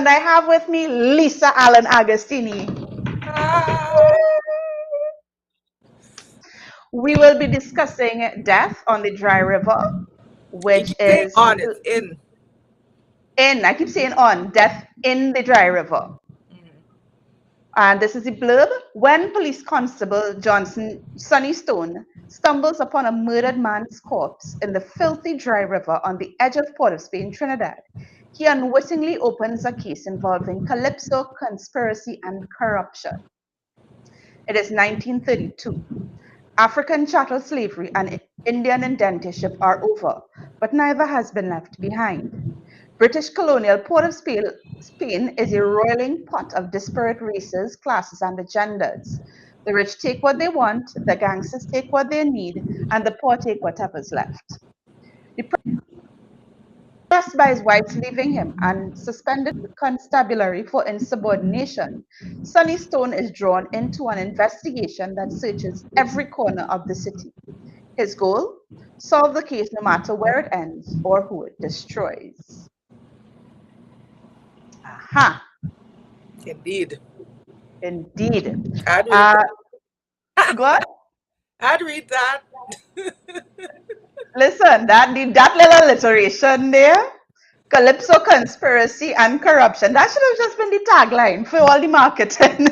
and I have with me Lisa Allen-Agostini. We will be discussing Death on the Dry River, You which keep saying is on, it's in. I keep saying on, Death in the Dry River. And this is the blurb. When police constable Sonny Stone stumbles upon a murdered man's corpse in the filthy dry river on the edge of Port of Spain, Trinidad, he unwittingly opens a case involving Calypso, conspiracy, and corruption. It is 1932. African chattel slavery and Indian indentureship are over, but neither has been left behind. British colonial Port of Spain is a roiling pot of disparate races, classes, and agendas. The rich take what they want, the gangsters take what they need, and the poor take whatever's left. Depressed by his wife's leaving him and suspended constabulary for insubordination, Sonny Stone is drawn into an investigation that searches every corner of the city. His goal? Solve the case no matter where it ends or who it destroys. Aha, Indeed. indeed. I'd read Uh, that. go on. I'd read that. Listen, that little alliteration there, Calypso, conspiracy, and corruption, that should have just been the tagline for all the marketing.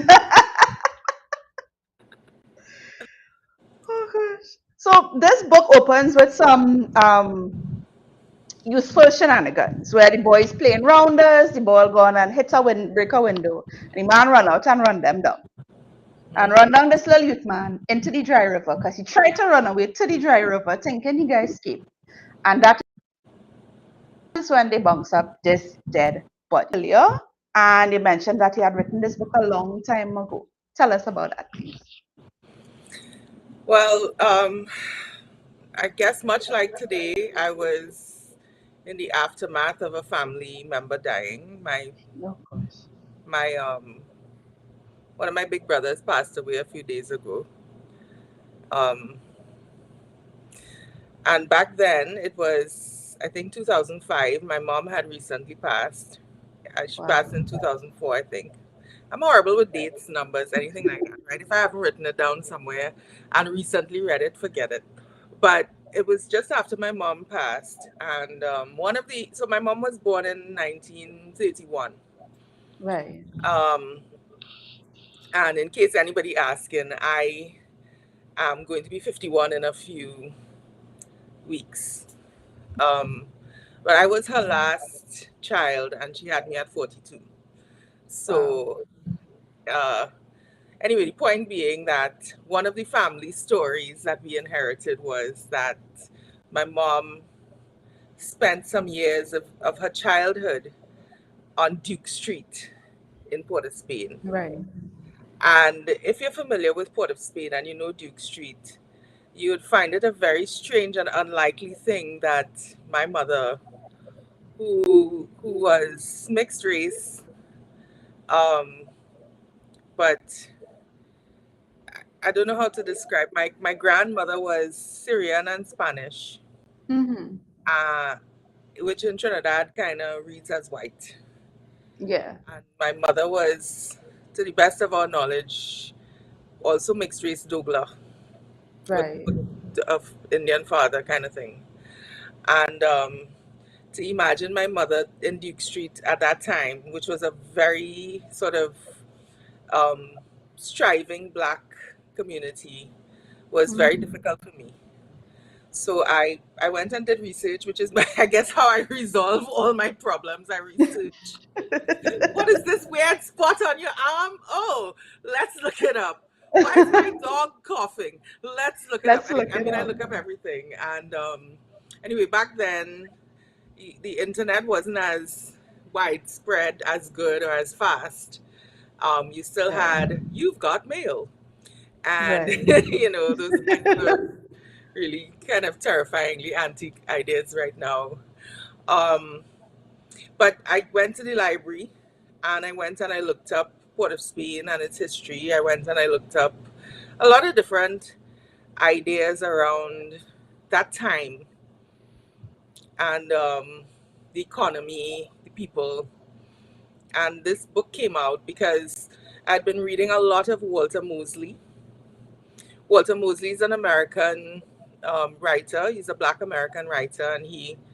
Oh gosh. So this book opens with some useful shenanigans where the boys playing rounders, the ball gone and break a window, and the man run out and run them down. And run down this little youth man into the dry river because he tried to run away to the dry river thinking he gonna escape. And that is when they bounce up this dead body. Earlier, and you mentioned that he had written this book a long time ago. Tell us about that, please. Well, I guess much like today, I was in the aftermath of a family member dying. Of course. One of my big brothers passed away a few days ago. Um, and back then it was, I think, 2005. My mom had recently passed. She passed in 2004, I think. I'm horrible with dates, numbers, anything like that, right? If I haven't written it down somewhere and recently read it, forget it. But it was just after my mom passed. And so my mom was born in 1931. Right. And in case anybody asking, I am going to be 51 in a few weeks. But I was her last child and she had me at 42. So, anyway, the point being that one of the family stories that we inherited was that my mom spent some years of her childhood on Duke Street in Port of Spain. Right. And if you're familiar with Port of Spain and you know Duke Street, you would find it a very strange and unlikely thing that my mother, who was mixed race, but I don't know how to describe. My grandmother was Syrian and Spanish, uh, which in Trinidad kind of reads as white. Yeah. And my mother was, to the best of our knowledge, also mixed race Dougla, Right. of Indian father kind of thing. And to imagine my mother in Duke Street at that time, which was a very sort of um, striving black community, was very difficult for me. So I went and did research, which is I guess how I resolve all my problems. I research. What is this weird spot on your arm? Oh, let's look it up. Why is my dog coughing? Let's look it up. I look up everything. And anyway, back then, the internet wasn't as widespread, as good, or as fast. You still had, you've got mail. And, those kind of really kind of terrifyingly antique ideas right now. Um, but I went to the library and I went and I looked up Port of Spain and its history. I went and I looked up a lot of different ideas around that time and the economy, the people. and this book came out because I'd been reading a lot of Walter Mosley. Walter Mosley is an American writer. He's a Black American writer, and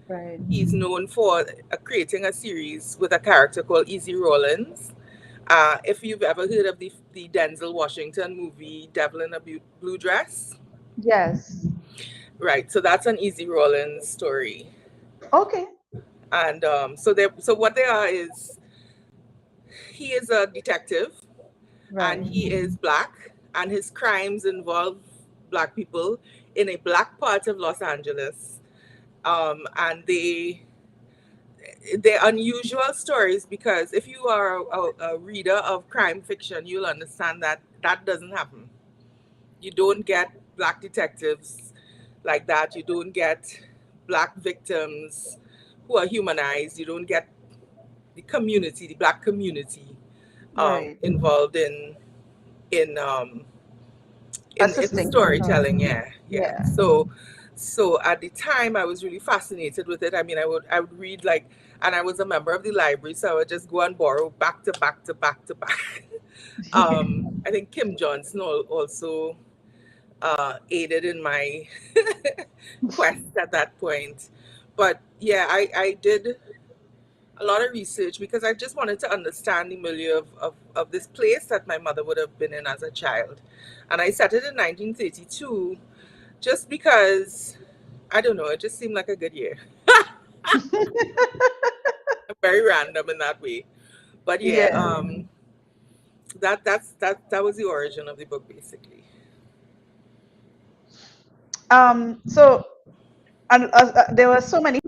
Right. he's known for creating a series with a character called Easy Rawlins. If you've ever heard of the Denzel Washington movie Devil in a Blue Dress, Yes. right? So that's an Easy Rawlins story. Okay. And so what they are is he is a detective, and Right. he is Black, and his crimes involve Black people in a Black part of Los Angeles. And they're unusual stories because if you are a reader of crime fiction, you'll understand that that doesn't happen. You don't get Black detectives like that. You don't get Black victims who are humanized. You don't get the Black community, Right. involved in Assisting from. storytelling. Yeah. Yeah. So at the time I was really fascinated with it. I mean, I would read, like, and I was a member of the library, so I would just go and borrow back to back to back to back. I think Kim Johnson also aided in my quest at that point. But yeah, I did a lot of research because I just wanted to understand the milieu of this place that my mother would have been in as a child. And I set it in 1932 just because, I don't know, it just seemed like a good year. Very random in that way. But yeah, Yeah. that was the origin of the book, basically. So there were so many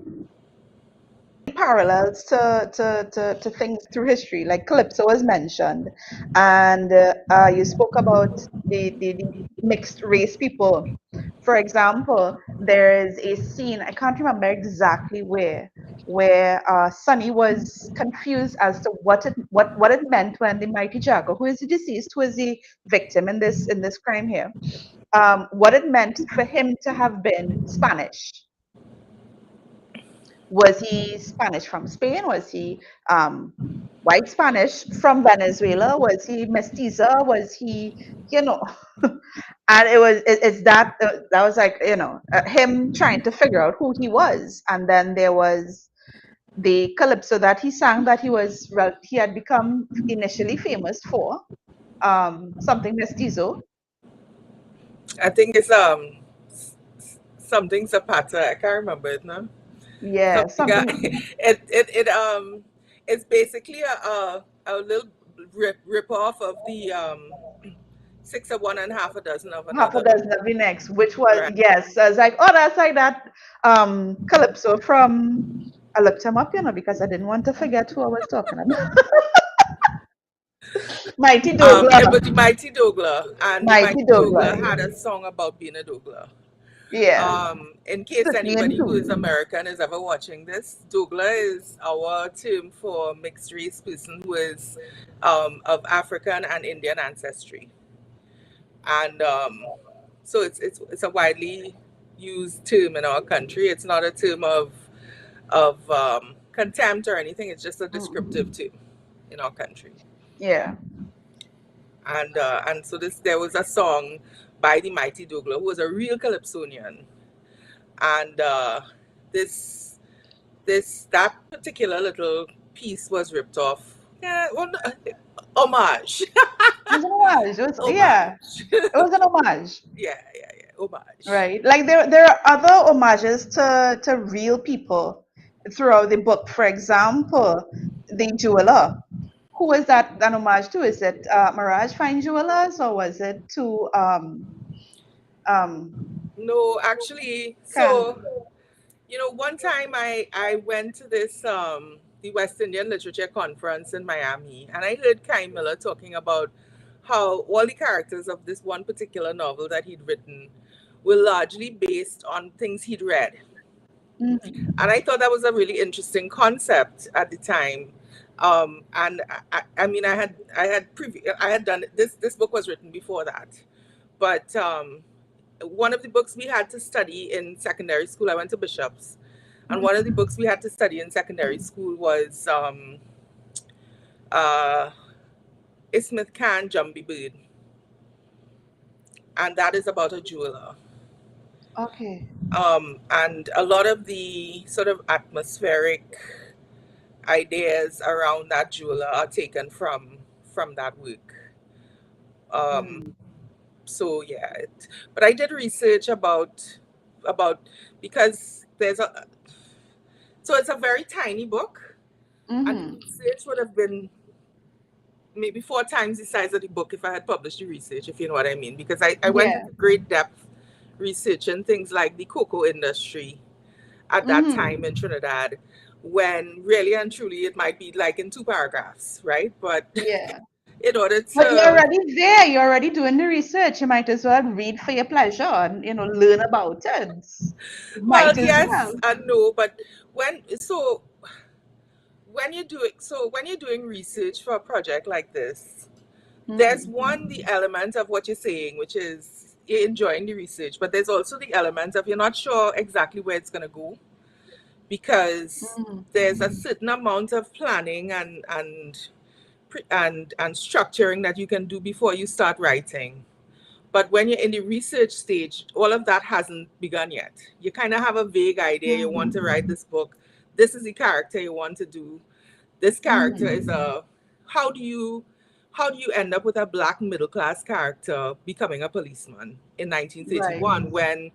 parallels to things through history, like Calypso was mentioned, and you spoke about the mixed race people. For example, there is a scene, I can't remember exactly where Sonny was confused as to what it meant when the mighty Jago, who is the deceased, who is the victim in this crime here, what it meant for him to have been Spanish. Was he Spanish from Spain? Was he white Spanish from Venezuela? Was he mestiza? Was he, you know? And it's that that was like, him trying to figure out who he was. And then there was the calypso that he sang that he had become initially famous for, something mestizo. I think it's something Zapata. I can't remember it now. Yeah, Something something it's basically a little rip off of the six of one and half a dozen of half a another. dozen of the next, which was, Right. yes, I was like, oh, that's like that calypso from. I looked him up, because I didn't want to forget who I was talking about. Mighty It Douglas. was the Mighty Douglas, and the Mighty Mighty Douglas Douglas. had a song about being a Douglas. Yeah, In case Sydney and anybody who is two. American is ever watching this, Douglas is our term for mixed race person who is of African and Indian ancestry, and so it's a widely used term in our country. It's not a term of contempt or anything. It's just a descriptive term in our country. Yeah. And so there was a song by the Mighty Douglas, who was a real calypsonian, and this that particular little piece was ripped off. Yeah, well, homage, It was an homage. It was, yeah, homage. it was an homage. Yeah, homage. Right. Like there are other homages to real people throughout the book. For example, the jeweler. Who was that an homage to? Is it Mirage Fine Jewelers, or was it to um No, actually, can so one time I went to this the West Indian Literature Conference in Miami, and I heard Kai Miller talking about how all the characters of this one particular novel that he'd written were largely based on things he'd read. And I thought that was a really interesting concept at the time. And I mean, I had done this book was written before that, but one of the books we had to study in secondary school, I went to Bishop's, and one of the books we had to study in secondary school was uh, Ismith Khan Jumbie Bird, and that is about a jeweler. Okay. And a lot of the sort of atmospheric ideas around that jeweler are taken from that work. Um, Mm. so yeah, but I did research about because there's a so it's a very tiny book, and the Mm-hmm. research would have been maybe four times the size of the book if I had published the research, if you know what I mean. Because I went Yeah. into great depth researching things like the cocoa industry at that time Mm-hmm. in Trinidad, when really and truly it might be like in two paragraphs, right? But Yeah. in order But you're to, already there. You're already doing the research. You might as well read for your pleasure and learn about it. You well, might as yes well. and no, but when you're doing research for a project like this, there's Mm. one the element of what you're saying, which is you're enjoying the research, but there's also the element of you're not sure exactly where it's going to go, because Mm. there's a certain amount of planning and structuring that you can do before you start writing. But when you're in the research stage, all of that hasn't begun yet. You kind of have a vague idea. You want to Mm. write this book. This is the character you want to do. This character is Mm. a how do you how do you end up with a black middle class character becoming a policeman in Right. 1931, when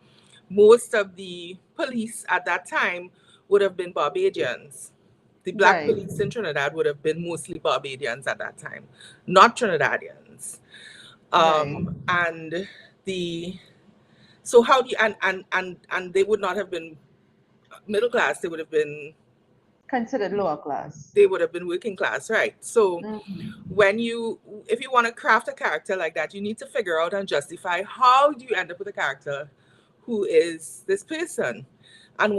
most of the police at that time would have been Barbadians? The black Right. police in Trinidad would have been mostly Barbadians at that time, not Trinidadians. Right. And the so how do you and they would not have been middle class. Considered lower class. They would have been working class, right? So Mm. when you if you want to craft a character like that, you need to figure out and justify how do you end up with a character who is this person. And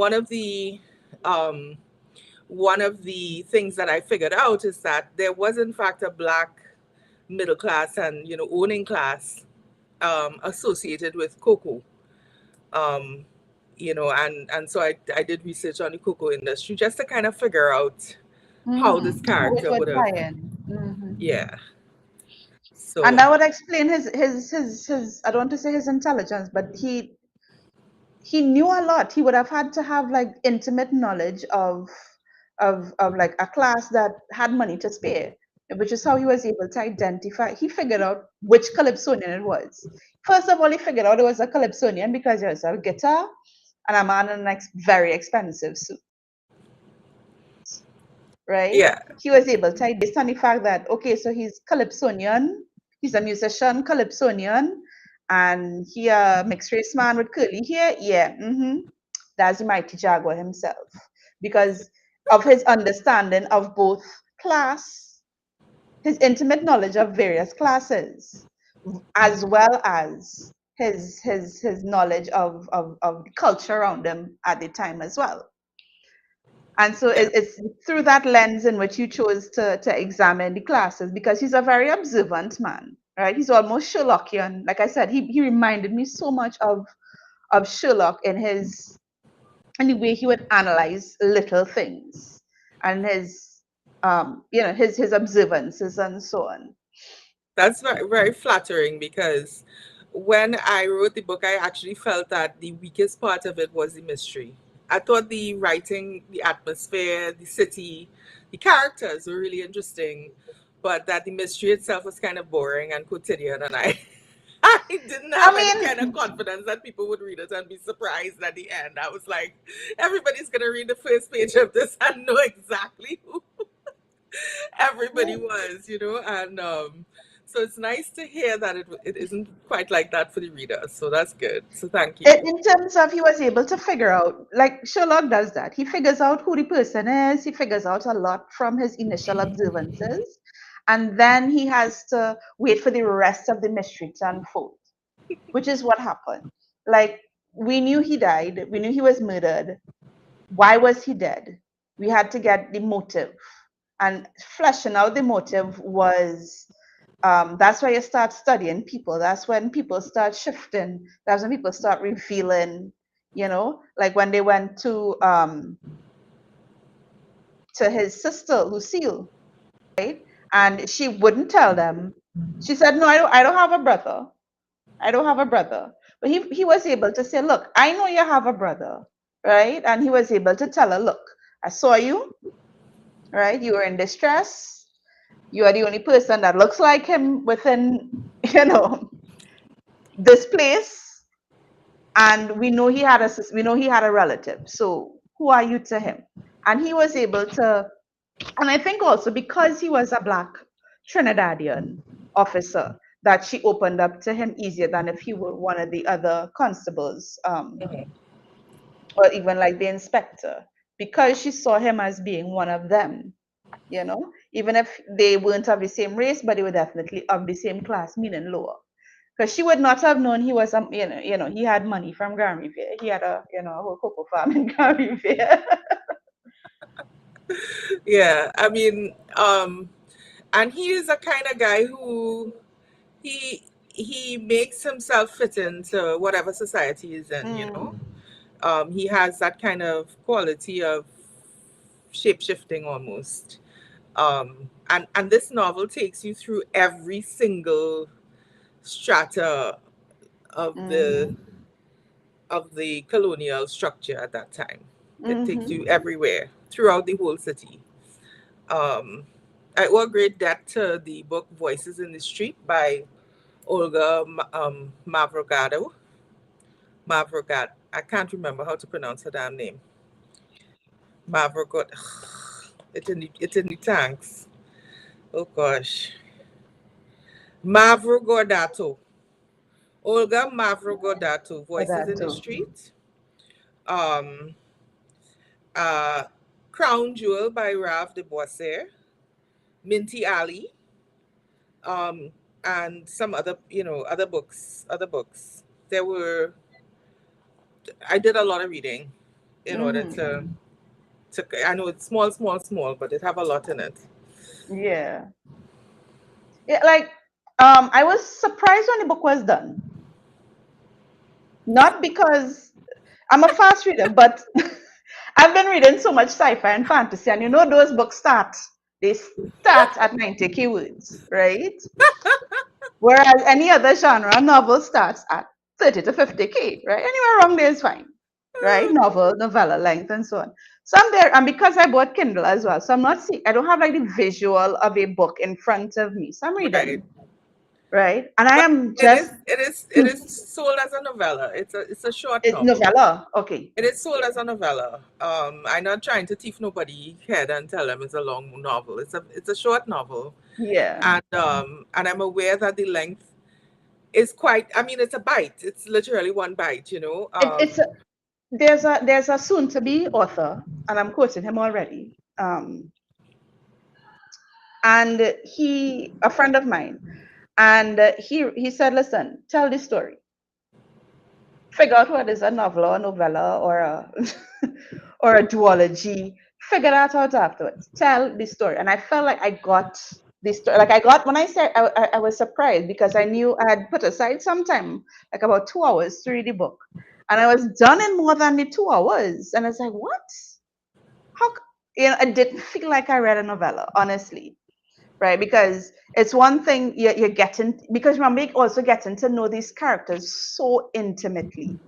um one of the things that I figured out is that there was in fact a black middle class and owning class associated with cocoa. um and so I did research on the cocoa industry just to kind of figure out how this Mm. How it character would would have. tie in. Hmm. Yeah. And So that would explain his I don't want to say his intelligence, but he knew a lot. He would have had to have like intimate knowledge of like a class that had money to spare, which is how he was able to identify. He figured out which calypsonian it was. First of all, he figured out it was a calypsonian because there was a guitar and a man in a very expensive suit, right? yeah, He was able to based on the fact that okay, so he's calypsonian, he's a musician, calypsonian, and he a mixed race man with curly hair. Yeah, that's the mighty Jaguar himself, because of his understanding of both class, his intimate knowledge of various classes, as well as his knowledge of the culture around him at the time as well. And so yeah, it's through that lens in which you chose to examine the classes, because he's a very observant man, right? He's almost Sherlockian. Like I said, he reminded me so much of Sherlock in the way he would analyze little things and his observances and so on. that's very, very flattering, because when I wrote the book, I actually felt that the weakest part of it was the mystery. I thought the writing, the atmosphere, the city, the characters were really interesting, but that the mystery itself was kind of boring and quotidian, and I I didn't I have any kind of mean, confidence that people would read it and be surprised at the end. I was like, everybody's gonna read the first page of this and know exactly who everybody was, and so it's nice to hear that it isn't quite like that for the readers. So that's good. So thank you. in terms of he was able to figure out, like Sherlock does that. He figures out who the person is. He figures out a lot from his initial observances, and then he has to wait for the rest of the mystery to unfold, which is what happened. Like we knew he died. We knew he was murdered. Why was he dead? We had to get the motive, and fleshing out the motive was that's why you start studying people. That's when people start shifting. That's when people start revealing, like when they went to his sister Lucille, right? and she wouldn't tell them. She said, "No, I don't have a brother. I don't have a brother." But he was able to say, "Look, I know you have a brother, right?" And he was able to tell her, "Look, I saw you, right? You were in distress. You are the only person that looks like him within, you know, this place, and we know he had a relative. So who are you to him?" And he was able to, and I think also because he was a black Trinidadian officer, that she opened up to him easier than if he were one of the other constables, or even like the inspector, because she saw him as being one of them, even if they weren't of the same race, but they were definitely of the same class, meaning lower. Because she would not have known he was, he had money from Grand Riviere. He had a whole cocoa farm in Grand Riviere. Yeah, I mean, and he is a kind of guy who he he makes himself fit into whatever society he's in, you know. He has that kind of quality of shape shifting almost. And this novel takes you through every single strata of the Mm-hmm. of the colonial structure at that time. It takes Mm-hmm. you everywhere throughout the whole city. Um, I owe a great debt to the book Voices in the Street by Olga Mavrogado. Mavrogad. I can't remember how to pronounce her damn name. Mavrogad. It's in the tanks. Oh gosh. Mavrogodato. Olga Mavrogodato. For Voices that in the too. Street. Um, uh, Crown Jewel by Rav de Boisser. Minty Alley. Um, and some other, other books. Other books. There were. I did a lot of reading in order Mm-hmm. to. I know it's small, small, small, but it have a lot in it. Yeah. Yeah, like, I was surprised when the book was done. Not because I'm a fast reader, but I've been reading so much sci-fi and fantasy, and those books they start at 90 keywords, right? Whereas any other genre, novel starts at 30 to 50K, right? Anywhere around there is fine, right? Novel, novella length, and so on. So I'm there, and because I bought Kindle as well, so I'm not seeing, I don't have like the visual of a book in front of me. So I'm Right. reading, right? And I But am it just, is it is it is sold as a novella. It's a short novel. novella, okay. It is sold as a novella. I'm not trying to teeth nobody head and tell them it's a long novel. It's a short novel, Yeah. and I'm aware that the length is quite. I mean, it's a bite. It's literally one bite. It, it's a, there's a soon to be author, and I'm quoting him already. And a friend of mine, and he said, "Listen, tell the story. Figure out what is a novel or a novella or a or a duology. Figure that out afterwards. Tell the story." And I felt like I got this story. Like I got when I said I was surprised because I knew I had put aside some time, like about 2 hours to read the book, and I was done in more than the 2 hours. And I was like, "What? How?" I didn't feel like I read a novella, honestly, right? Because it's one thing you're getting, because remember, you're also getting to know these characters so intimately,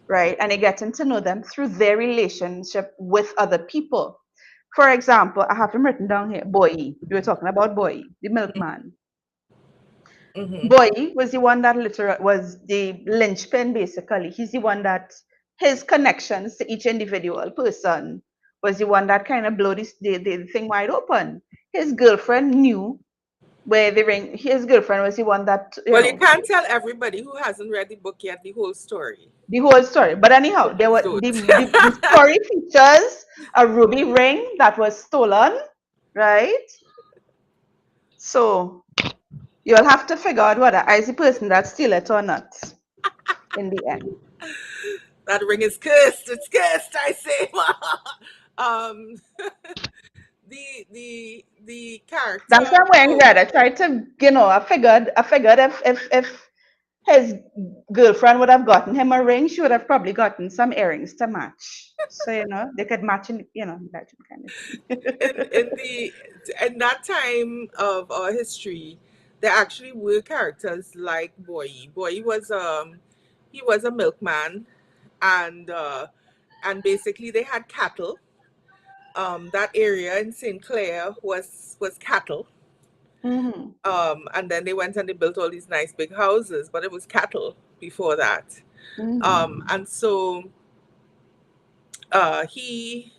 right? And you're getting to know them through their relationship with other people. For example, I have him written down here, Boy. You were talking about Boy, the milkman. Mm-hmm. Boy was the one that literally was the linchpin, basically. He's the one that his connections to each individual person was the one that kind of blew the thing wide open. His girlfriend knew where the ring. His girlfriend was the one that Well, you can't tell everybody who hasn't read the book yet the whole story. the whole story. But anyhow, there Please were don't. the story features a ruby ring that was stolen, right? So you'll have to figure out whether I is the person that steal it or not in the end. That ring is cursed. It's cursed. I say. um, the That's character. why I'm wearing Oh, red. I tried to, I figured if his girlfriend would have gotten him a ring, she would have probably gotten some earrings to match. So, they could match in, that kind of in thing. in the in that time of our history, there actually were characters like Boy. Boy was he was a milkman, and basically they had cattle. That area in St. Clair was cattle. Hmm. And then they went and they built all these nice big houses, but it was cattle before that. Hmm. And so he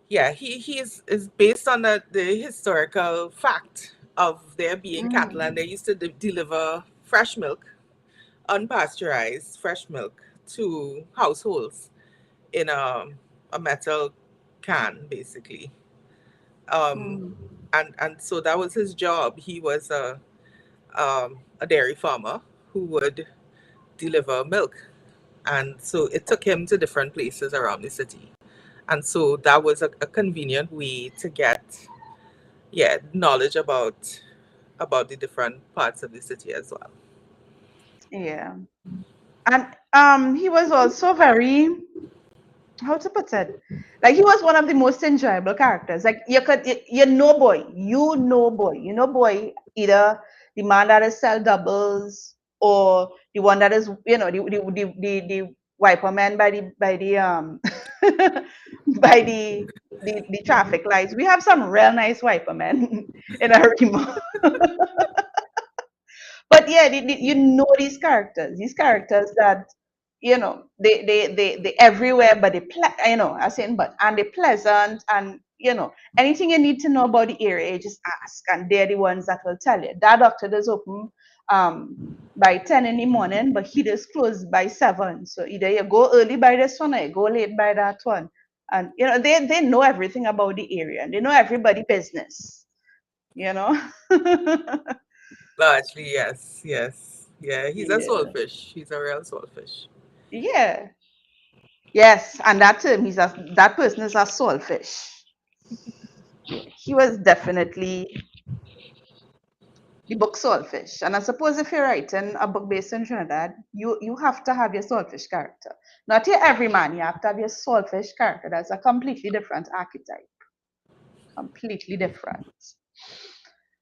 yeah, he is based on the historical fact of there being cattle, and Hmm. they used to deliver fresh milk, unpasteurized fresh milk, to households in a metal can, basically. Um, Hmm. and so that was his job. He was a dairy farmer who would deliver milk, and so it took him to different places around the city. And so that was a convenient way to get, yeah, knowledge about the different parts of the city as well. Yeah. And he was also very, how to put it, like he was one of the most enjoyable characters. Like you know boy, either the man that is sell doubles, or the one that is, the wiper man by the by the traffic lights. We have some real nice wiper men in our remote. But yeah, you know these characters that, they everywhere, but I saying, but and they're pleasant, and anything you need to know about the area, you just ask, and they're the ones that will tell you. That doctor does open by 10 in the morning, but he does close by 7. So either you go early by this one, or you go late by that one. And they know everything about the area, and they know everybody business, you know. Largely, yes, yes. Yeah, he's a Yeah. soulfish. He's a real soulfish. Yeah. Yes, and that person is a soulfish. He was definitely the book Soulfish. And I suppose if you're writing a book based in Trinidad, you have to have your soulfish character. Not your every man, you have to have your soulfish character. That's a completely different archetype. Completely different.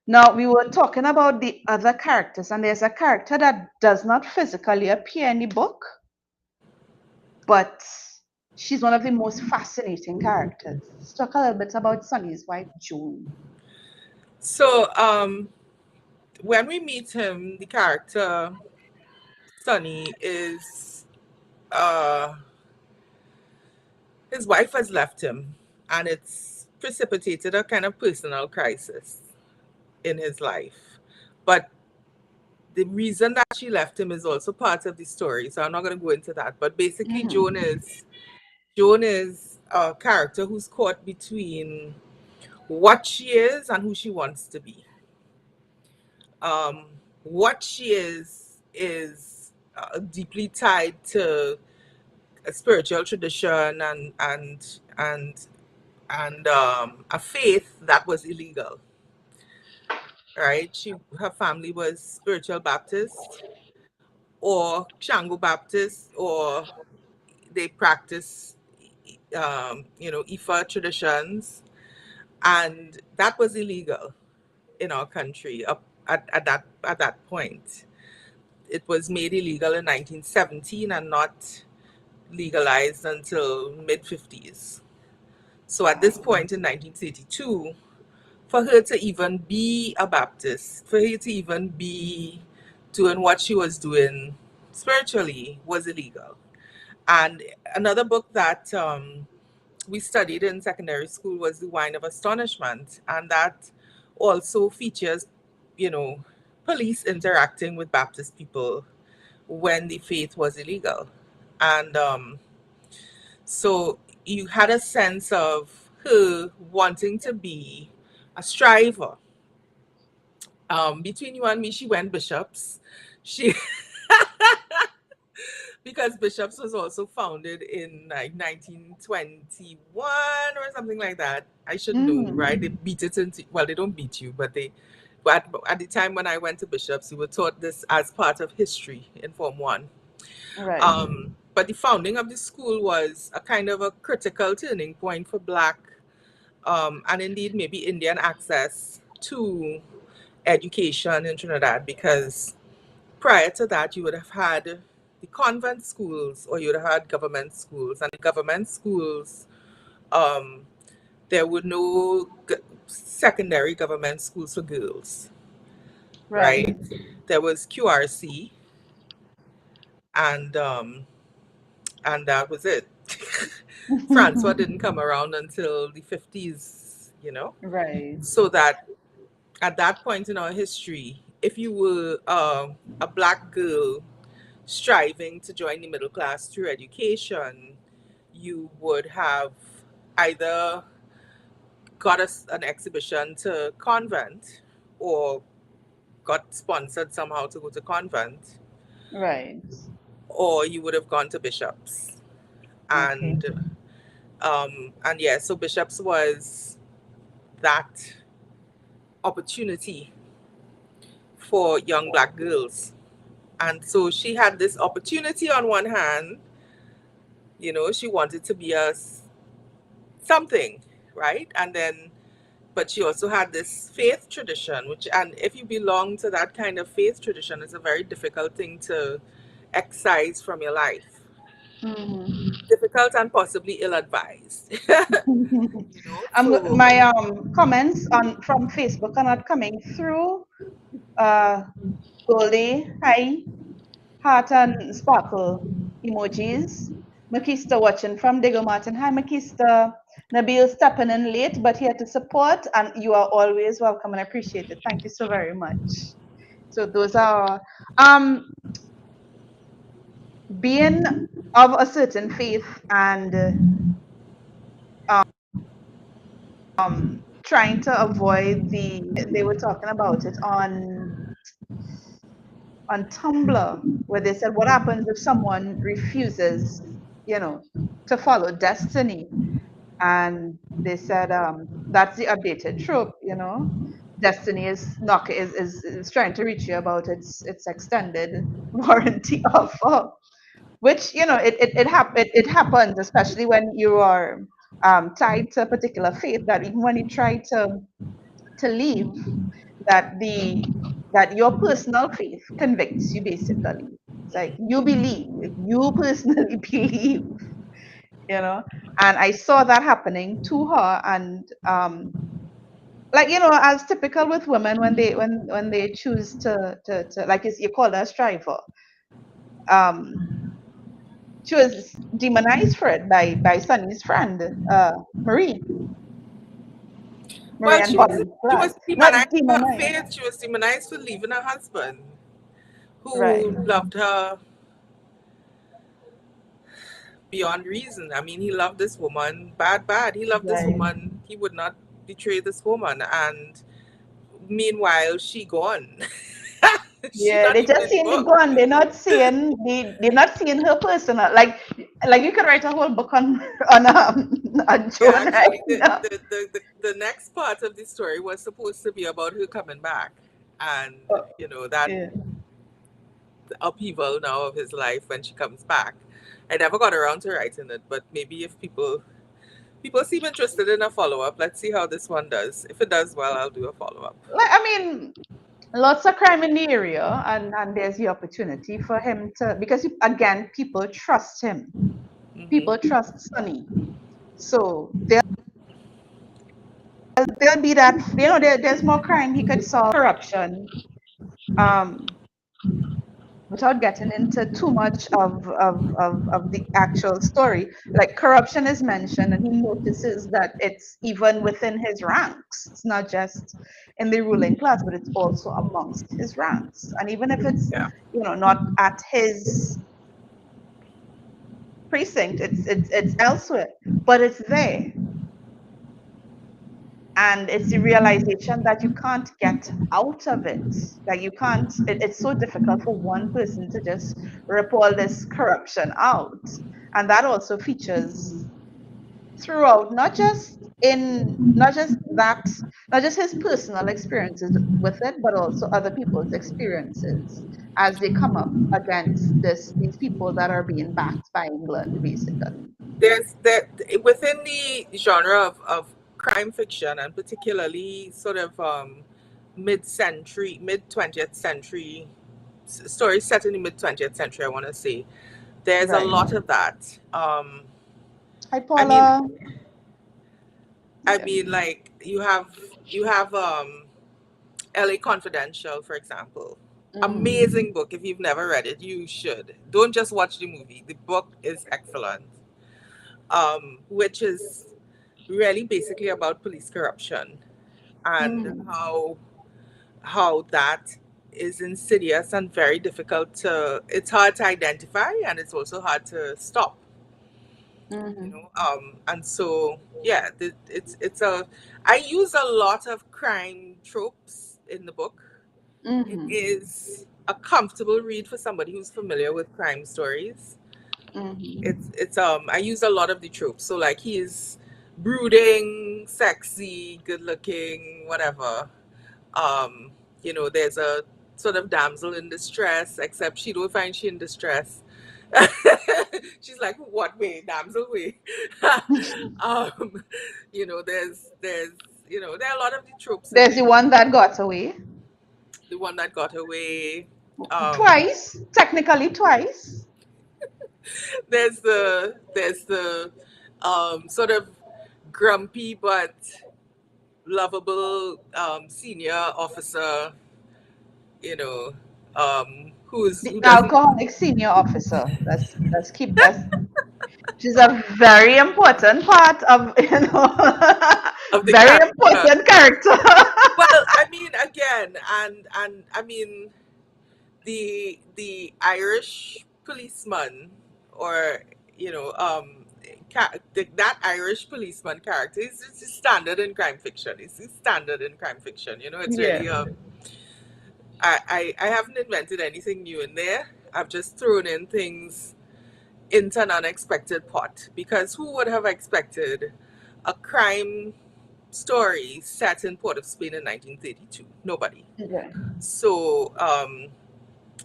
Now we were talking about the other characters, and there's a character that does not physically appear in the book, but she's one of the most fascinating characters. Let's talk a little bit about Sonny's wife, June. So, when we meet him, the character Sonny is uh his wife has left him, and it's precipitated a kind of personal crisis in his life. But the reason that she left him is also part of the story, so I'm not going to go into that. But basically, Mhm. Joan is a character who's caught between what she is and who she wants to be. Um, what she is deeply tied to a spiritual tradition and a faith that was illegal. Right? Her family was spiritual Baptist or Shango Baptist, or they practice Ifa traditions, and that was illegal in our country up at that point. It was made illegal in 1917 and not legalized until mid 50s. So at this point in 1932, for her to even be a Baptist, for her to even be doing what she was doing spiritually, was illegal. And another book that we studied in secondary school was The Wine of Astonishment, and that also features, you know, police interacting with Baptist people when the faith was illegal. And so you had a sense of her wanting to be a striver. Between you and me, she went bishops. She because bishops was also founded in like 1921 or something like that. I should know, right? They Mhm. beat it into, well, they don't beat you, but At the time when I went to Bishops, we were taught this as part of history in Form 1. Right. But the founding of the school was a kind of a critical turning point for Black and indeed maybe Indian access to education in Trinidad, because prior to that you would have had the convent schools or you would have had government schools, and the government schools, um, there were no secondary government schools for girls, Right. right? There was QRC, and that was it. Francois didn't come around until the 50s, Right. so that at that point in our history, if you were a Black girl striving to join the middle class through education, you would have either got an exhibition to convent or got sponsored somehow to go to convent, Right. or you would have gone to Bishops. Okay. And yeah, so Bishops was that opportunity for young Black girls. And so she had this opportunity on one hand, she wanted to be something, right? And then, but she also had this faith tradition, and if you belong to that kind of faith tradition, it's a very difficult thing to excise from your life. Mm-hmm. Difficult and possibly ill-advised. So My comments on from Facebook are not coming through. Uh, Goldie, hi, heart and sparkle emojis. Makista watching from Diego Martin. Hi, Makista. Nabil stepping in late, but here to support, and you are always welcome and appreciated. Thank you so very much. So those are being of a certain faith and trying to avoid they were talking about it on Tumblr, where they said, what happens if someone refuses, to follow destiny? And they said, that's the updated trope, Destiny is trying to reach you about its extended warranty offer, which, it happens, especially when you are tied to a particular faith, that even when you try to leave, that your personal faith convicts you basically. It's like you believe, you personally believe, and I saw that happening to her. And like, as typical with women, when they choose to like, you call her a striver, um she was demonized for it by Sonny's friend, Marie. Marie well, and she Bobby's class. was Not demonized for her demonized. faith. She was demonized for leaving her husband, Right. who loved her beyond reason. I mean, he loved this woman bad. He loved this Right. woman. He would not betray this woman. And meanwhile, she gone. She Yeah, not they even just in the seeing the book. gun. They're not seeing her personal. Like you could write a whole book on on Yeah, Joan right actually, now. the next part of the story was supposed to be about her coming back, and that Yeah. upheaval now of his life when she comes back. I never got around to writing it, but maybe if people seem interested in a follow up, let's see how this one does. If it does well, I'll do a follow up. Like, I mean, lots of crime in the area, and there's the opportunity for him to, because again, people trust him. People Hmm. trust Sonny. So there'll be that, there's more crime he could solve, corruption. Um, without getting into too much of the actual story, like corruption is mentioned, and he notices that it's even within his ranks. It's not just in the ruling class, but it's also amongst his ranks. And even if it's, Yeah. not at his precinct, it's elsewhere, but it's there. And it's the realization that you can't get out of it. Like you can't, it's so difficult for one person to just rip all this corruption out. And that also features throughout, not just his personal experiences with it, but also other people's experiences as they come up against these people that are being backed by England, basically. There's that within the genre of crime fiction, and particularly sort of mid 20th century stories set in the mid 20th century. I want to say there's a Right. lot of that. Hi, I mean, Paula. I Yeah. mean, like you have L.A. Confidential, for example. Mm-hmm. Amazing book. If you've never read it, you should. Don't just watch the movie. The book is excellent. Which is really basically about police corruption and Mm-hmm. how that is insidious and very difficult to. It's hard to identify and it's also hard to stop. You Mm-hmm. know, and so yeah, it's a. I use a lot of crime tropes in the book. It Mm-hmm. is a comfortable read for somebody who's familiar with crime stories. Mm-hmm. It's I use a lot of the tropes. So like he's brooding, sexy, good looking, whatever. Um, there's a sort of damsel in distress, except she don't find she in distress. She's like, what way, damsel way? um, there's there are a lot of the tropes in There's the there. one that got away The one that got away. Um, twice, technically twice. there's the sort of grumpy but lovable senior officer, you know, The who doesn't alcoholic senior officer. That's keep that's she's a very important part of of the very character. important character. Well, I mean, again, and I mean the Irish policeman, or that Irish policeman character is just standard in crime fiction. It's standard in crime fiction. It's Yeah. really I haven't invented anything new in there. I've just thrown in things into an unexpected pot, because who would have expected a crime story set in Port of Spain in 1932? Nobody. Yeah. So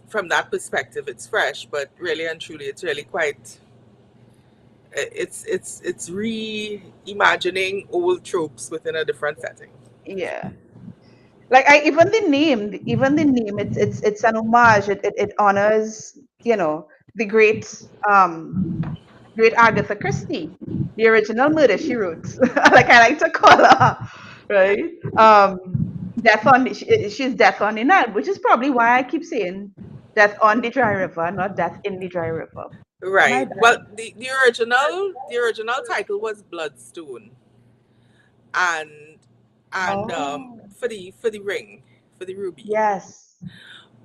from that perspective, it's fresh, but really and truly, it's really quite. It's reimagining old tropes within a different setting. Yeah. Like I even the name, it's an homage. It honors, the great Agatha Christie, the original murder she wrote. Like I like to call her, right? Death on the, she's Death on the Nile, which is probably why I keep saying Death on the Dry River, not Death in the Dry River. My Right. Well, bad. the original title was Bloodstone, and Oh, for the ring, for the ruby. yes.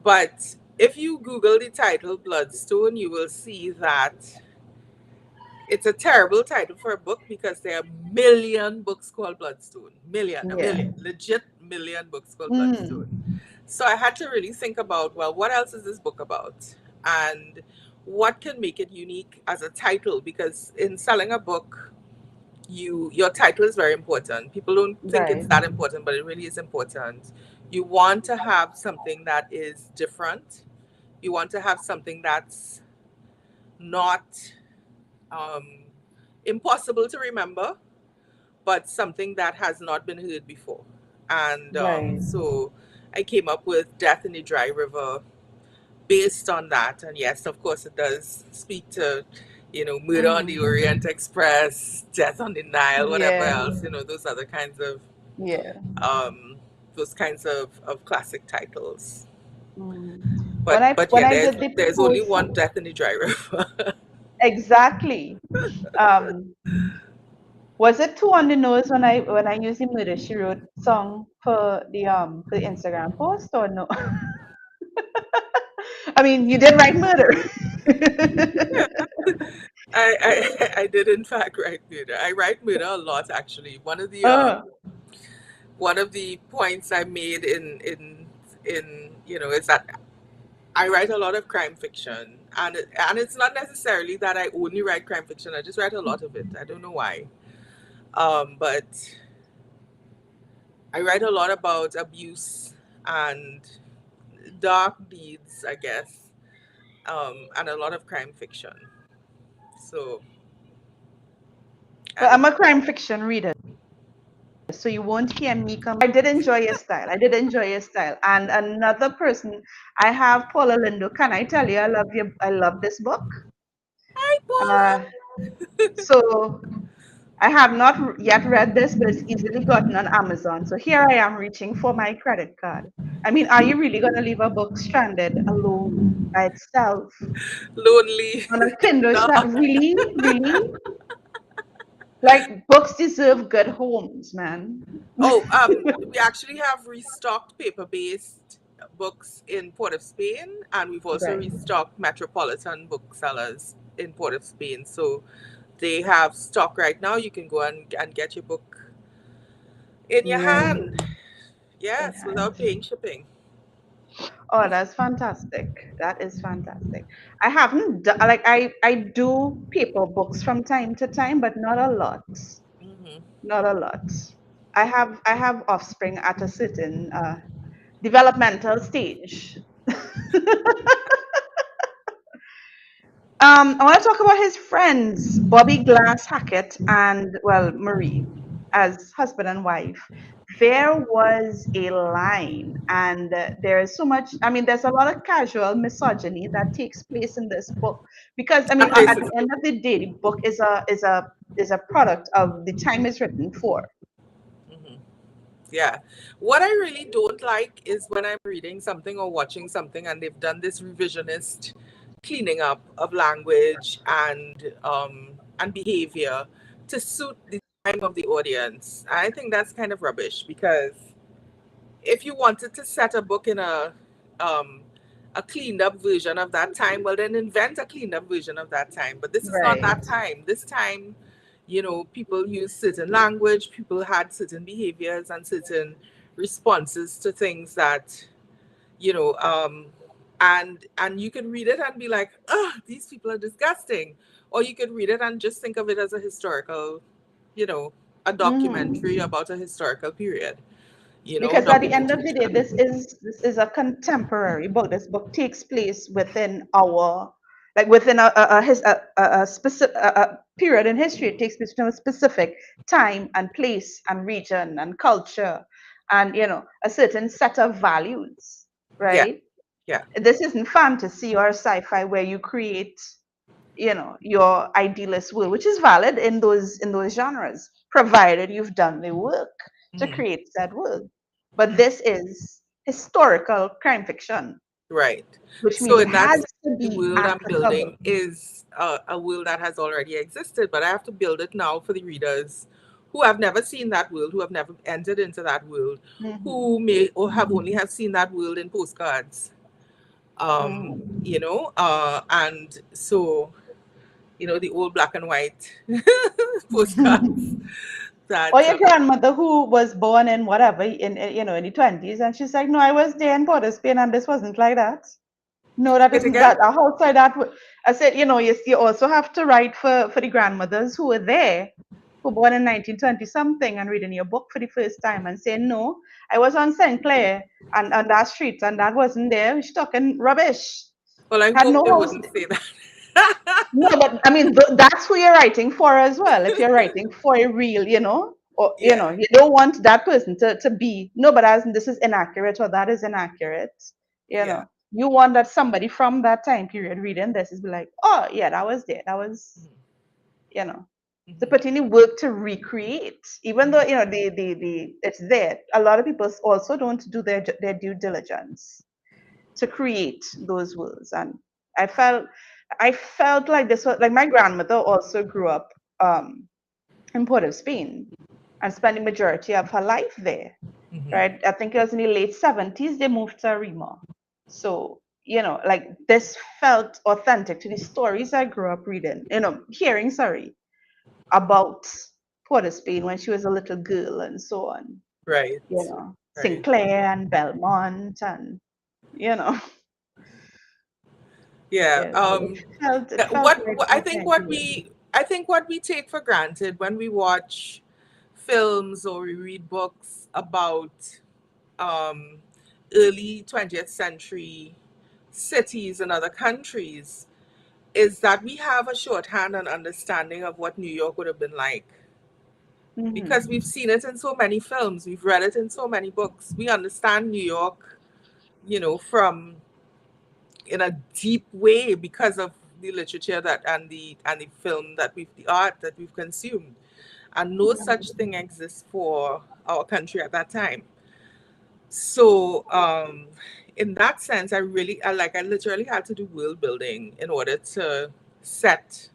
But if you Google the title Bloodstone, you will see that it's a terrible title for a book, because there are a million books called Bloodstone. A Yeah. million, legit million books called Bloodstone. Mm, So I had to really think about, well, what else is this book about? And what can make it unique as a title? Because in selling a book, your title is very important. People don't think it's right. that important, but it really is important. You want to have something that is different. You want to have something that's not um, impossible to remember, but something that has not been heard before. And Right. so I came up with Death in the Dry River based on that. And yes, of course, it does speak to, Murder on the Mm, Orient Express, Death on the Nile, whatever yeah. else, those other kinds of, Yeah. um, those kinds of classic titles. Mm. But When yeah, I there's did the there's only post, one Death in the Dry River. exactly. Um, was it too on the nose when I used the Murder She Wrote song for the Instagram post, or no? I mean, you did write murder. Yeah, I did in fact write murder. I write murder a lot, actually. uh, One of the points I made is that I write a lot of crime fiction, and it's not necessarily that I only write crime fiction. I just write a lot of it. I don't know why. But I write a lot about abuse and dark deeds, I guess, and a lot of crime fiction. So, Well, and I'm it, a crime fiction reader, so you won't hear me come. I did enjoy your style. I did enjoy your style. And another person, I have Paula Lindo. Can I tell you, I love you. I love this book. hi, Uh, Paula. so I have not yet read this, but it's easily gotten on Amazon. So here I am reaching for my credit card. I mean, are you really going to leave a book stranded alone by itself Lonely. on a Kindle No. shelf? Really? Really? Like, books deserve good homes, man. Oh, we actually have restocked paper-based books in Port of Spain, and we've also Right. restocked Metropolitan booksellers in Port of Spain. So they have stock right now. You can go and get your book in your Right. hand. In Yes, hand. without paying shipping. Oh, that's fantastic. That is fantastic. I haven't done, like, I do paper books from time to time, but not a lot. Hmm. Not a lot. I have offspring at a certain developmental stage. I want to talk about his friends, Bobby Glass Hackett and, well, Marie, as husband and wife. There was a line, and there is so much. I mean, there's a lot of casual misogyny that takes place in this book because, I mean, That at is the end of the day, the book is a product of the time it's written for. Mhm. Yeah. What I really don't like is when I'm reading something or watching something and they've done this revisionist cleaning up of language and behavior to suit the time of the audience. I think that's kind of rubbish because if you wanted to set a book in um a cleaned up version of that time, well then invent a cleaned up version of that time. But this is not Right. that time. This time, people use certain language, people had certain behaviors and certain responses to things that, you know, and you can read it and be like, oh, these people are disgusting. Or you could read it and just think of it as a historical, you know, a documentary Mhm. about a historical period, Because at the end of the day, documentation. this is a contemporary book. This book takes place within our, like, within a specific a period in history. It takes place within a specific time and place and region and culture, and a certain set of values, Yeah, right? yeah. This isn't fantasy or sci-fi where you create your idealist world, which is valid in those genres, provided you've done the work to Hmm. create that world. But this is historical crime fiction, Right. which So means it in that has sense, to the be world I'm applicable. building is a world that has already existed, but I have to build it now for the readers who have never seen that world, who have never entered into that world, Hmm. who may or have only have seen that world in postcards. Hmm. And so, the old black and white postcards Or that your grandmother who was born in whatever in the 20s, and she's like, no, I was there in Port of Spain, and this wasn't like that. No, that it isn't again. that. Outside that, I said, you also have to write for the grandmothers who were there, who were born in 1920 something, and reading your book for the first time and saying, no, I was on St. Clair and on that street, and that wasn't there. She's talking rubbish. Well, I Had hope no they house. wouldn't say that. No, but I mean, that's who you're writing for as well. If you're writing for a real, or Yeah, you don't want that person to be no, but as in this is inaccurate or that is inaccurate. yeah. You want that somebody from that time period reading this is be like, oh yeah, that was there. That was, you know, to Hmm. put in the work to recreate, even though the it's there. A lot of people also don't do their due diligence to create those worlds. And I felt I felt like this was like my grandmother also grew up in Port of Spain and spent the majority of her life there. Hmm. Right? I think it was in the late 70s they moved to Rima. So, like this felt authentic to the stories I grew up reading, hearing, sorry, about Port of Spain when she was a little girl and so on. Right, right. Sinclair and Belmont and you know Yeah. Yeah, so it felt What right what- for the time period. I think what we take for granted when we watch films or we read books about um, early 20th century cities and other countries is that we have a shorthand and understanding of what New York would have been like because Mm-hmm. we've seen it in so many films, we've read it in so many books. We understand New York, from in a deep way because of the literature that and the film that the art that we've consumed. And no such thing exists for our country at that time. So, in that sense, I literally had to do world building in order to set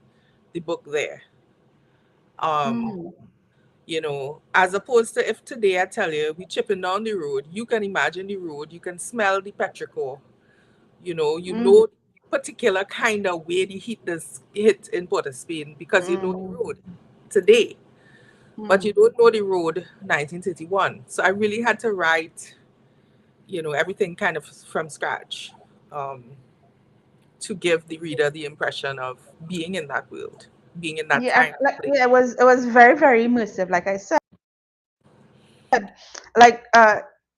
the book there. Um, Mm-hmm. as opposed to if today I tell you we chipping down the road, you can imagine the road, you can smell the petrichor, Mm-hmm. particular kind of way the heat does hit in Port of Spain because you know the Mm-hmm. road today, but Mm-hmm. you don't know the road 1931. So I really had to write, everything kind of from scratch, um, to give the reader the impression of being in that world, being in that Yeah, time and place. yeah, it was very, very immersive. Like I said, like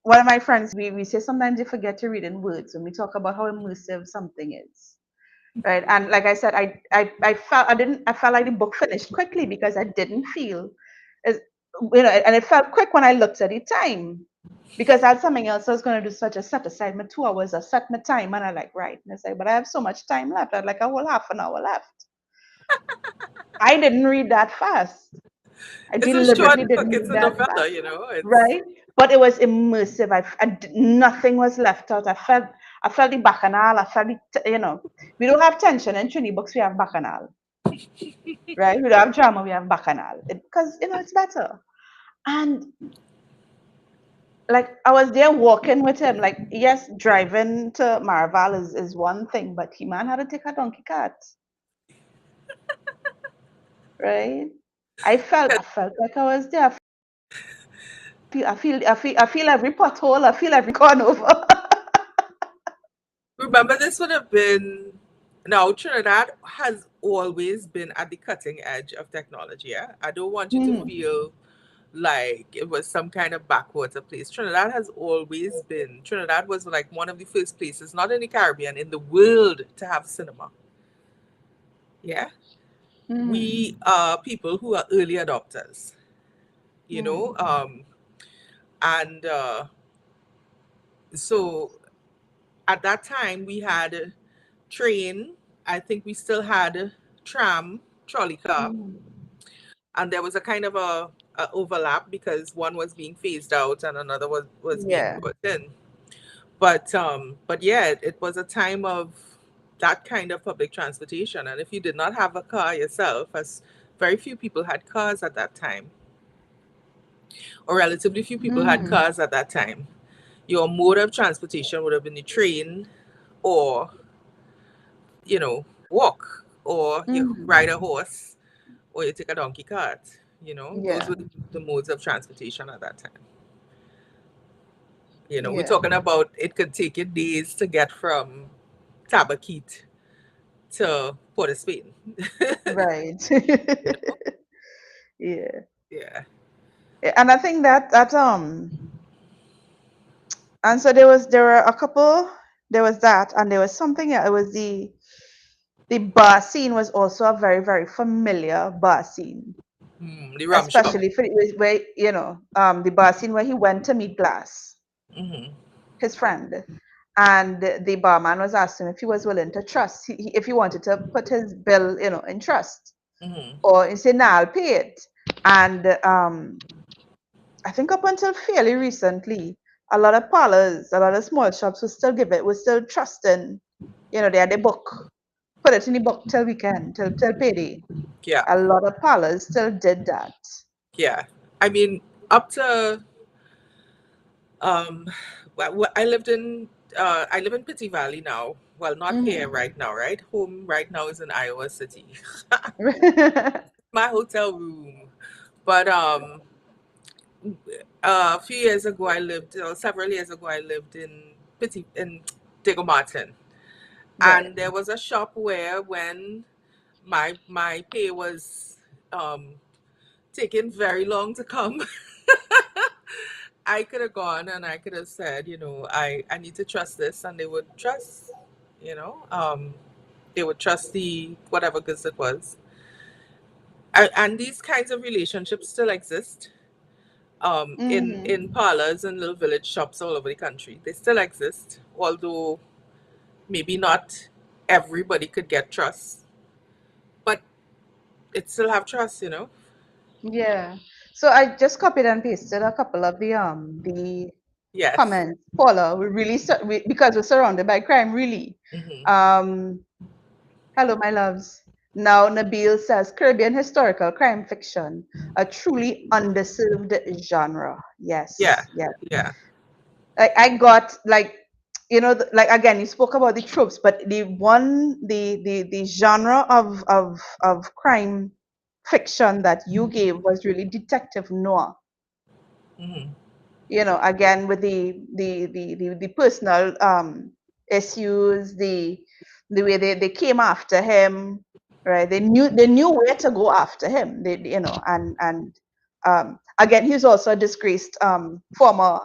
one of my friends, we say sometimes you forget to read in words when we talk about how immersive something is. Right. And like I said, I felt like the book finished quickly because I didn't feel as and it felt quick when I looked at the time. Because I had something else I was going to do, such as set aside my 2 hours. I set my time and I like, right. And I said, but I have so much time left. I had like a whole half an hour left. I didn't read that fast. I It's a short deliberately book, didn't it's read a that novella, fast. it's Right? But it was immersive. Nothing was left out. I felt the bacchanal. I felt we don't have tension in Trini books. We have bacchanal, right? We don't have drama. We have bacchanal because it's better. And like I was there walking with him. Like yes, driving to Marval is one thing, but he man had to take a donkey cart, right? I felt like I was there. I feel every pothole. I feel every corner over. remember this would have been now Trinidad has always been at the cutting edge of technology. Yeah? I don't want you to Hmm. feel like it was some kind of backwater place. Trinidad was like one of the first places, not in the Caribbean, in the world to have cinema. Yeah. Hmm. We are people who are early adopters, you Hmm. know, and so at that time we had train. I think we still had tram, trolley car, Hmm. and there was a kind of a overlap because one was being phased out and another was being Yeah. brought in. But yeah, it was a time of that kind of public transportation. And if you did not have a car yourself, as very few people had cars at that time, or relatively few people had Hmm. cars at that time, your mode of transportation would have been the train or, walk, or you Hmm. ride a horse, or you take a donkey cart. Those Yeah. were the modes of transportation at that time. We're Yeah. talking about it could take you days to get from Tabaquite to Port of Spain. Right. you know? Yeah. Yeah. And I think that and so there were a couple. There was that, and there was something else. It was the bar scene was also a very, very familiar bar scene, The rum shop. especially for where the bar scene where he went to meet Glass, Hmm. his friend, and the barman was asking if he was willing to trust, if he wanted to put his bill, in trust, Hmm. or he said, "Nah, I'll pay it." And I think up until fairly recently, a lot of parlors, a lot of small shops was still trusting, they had the book, put it in the book till weekend, till payday. Yeah. A lot of parlors still did that. Yeah. I mean, up to um, I live in Pitty Valley now. Well, not here Hmm. right now, right? Home right now is in Iowa City. My hotel room. But a few years ago, several years ago, I lived in Diego Martin, Right. and there was a shop where when my pay was um taken very long to come. I could have gone and I could have said, I need to trust this, and they would trust, you know, they would trust the whatever goods it was. And these kinds of relationships still exist in Mm-hmm. parlors and little village shops all over the country. They still exist, although maybe not everybody could get trust, but it still have trust. Yeah. So I just copied and pasted a couple of the Yes. comments. Paula, we really because we're surrounded by crime, really. Hmm. Um, Hello, my loves. Now Nabil says Caribbean historical crime fiction, a truly underserved genre. Yeah. Yes, yes. Yeah. I got like like again you spoke about the tropes, but the genre of crime fiction that you gave was really detective noir. Hmm. Again with the personal issues, the way they came after him, right? They knew where to go after him. And again, he's also a disgraced former.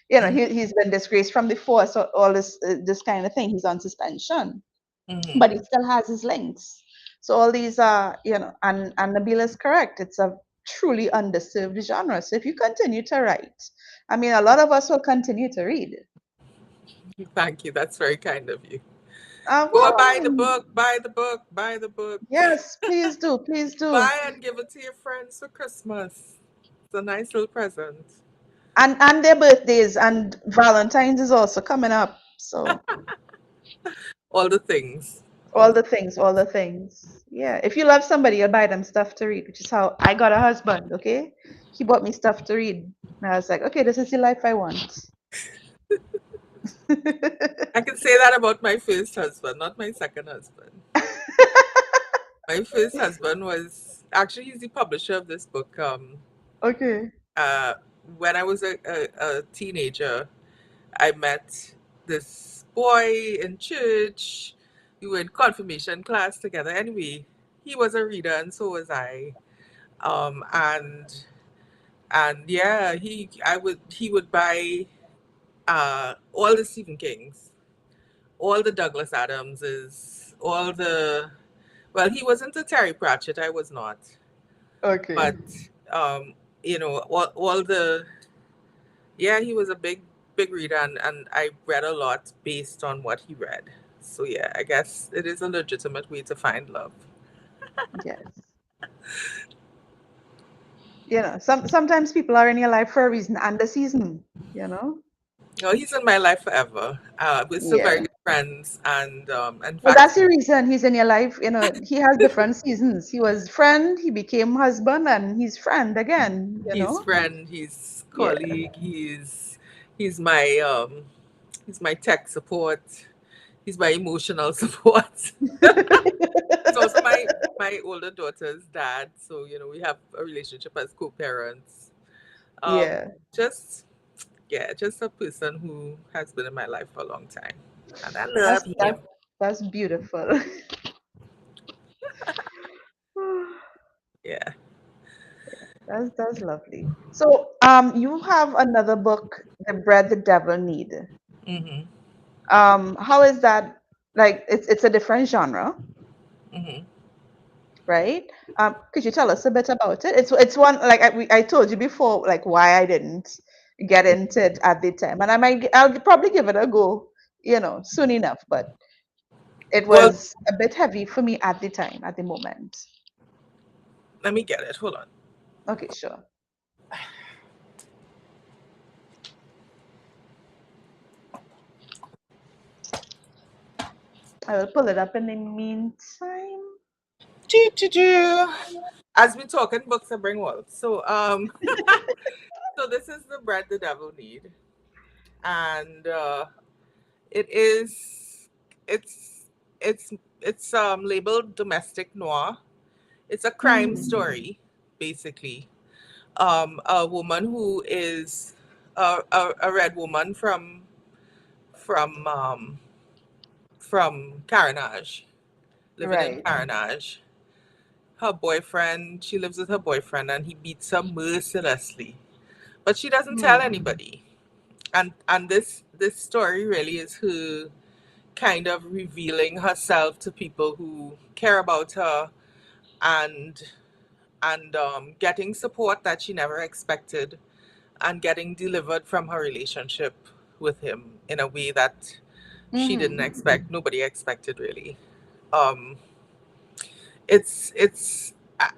He's been disgraced from the force, so all this kind of thing. He's on suspension, Hmm. but he still has his links. So all these are, and Nabila is correct. It's a truly underserved genre. So if you continue to write, I mean, a lot of us will continue to read. Thank you. That's very kind of you. Go Well, and I buy the mean, book, buy the book, buy the book. yes, please do, please do. Buy and give it to your friends for Christmas. It's a nice little present. And their birthdays and Valentine's is also coming up. So All the things. All all the the things, all the things. Yeah. If you love somebody, you'll buy them stuff to read, which is how I got a husband, okay? He bought me stuff to read. And I was like, okay, this is the life I want. I can say that about my first husband, not my second husband. My first husband was actually he's the publisher of this book. Okay. Uh, when I was a teenager, I met this boy in church. We were in confirmation class together. Anyway, he was a reader and so was I. And yeah, he would buy all the Stephen Kings, all the Douglas Adamses, all the well, he was into Terry Pratchett. I was not, Okay. but um, all the yeah, he was a big reader, and I read a lot based on what he read. So yeah, I guess it is a legitimate way to find love. Yes. Sometimes people are in your life for a reason and a season, you know? No, he's in my life forever. We're still very Yeah. good friends, and in Well, fact, that's the reason he's in your life. He has different seasons. He was friend, he became husband, and he's friend again, you he's know? friend, he's Yeah. colleague, he's my he's my tech support, he's my emotional support. He's also my older daughter's dad, so we have a relationship as co-parents. Yeah. Just yeah, just a person who has been in my life for a long time, and I That's love that him. that's beautiful. Yeah. That's lovely. So, you have another book, The Bread the Devil Knead. Mhm. How is that? Like, it's a different genre, Mhm. right? Could you tell us a bit about it? It's one like I told you before, like why I didn't get into it at the time, and I'll probably give it a go, soon enough. But it Well, was a bit heavy for me at the time, at the moment. let me get it. Hold on. Okay, sure. I will pull it up in the meantime. Choo-choo-choo. As we talking books, I bring world. So this is the Bread the Devil Need, and it is it's it's labeled domestic noir. It's a crime Mm, story, basically. A woman who is a red woman from from Carenage, living in right. Carenage, her boyfriend, she lives with her boyfriend, and he beats her mercilessly. But she doesn't tell Hmm. anybody. And this story really is her kind of revealing herself to people who care about her, and getting support that she never expected, and getting delivered from her relationship with him in a way that she didn't Hmm. expect, nobody expected really. Um, it's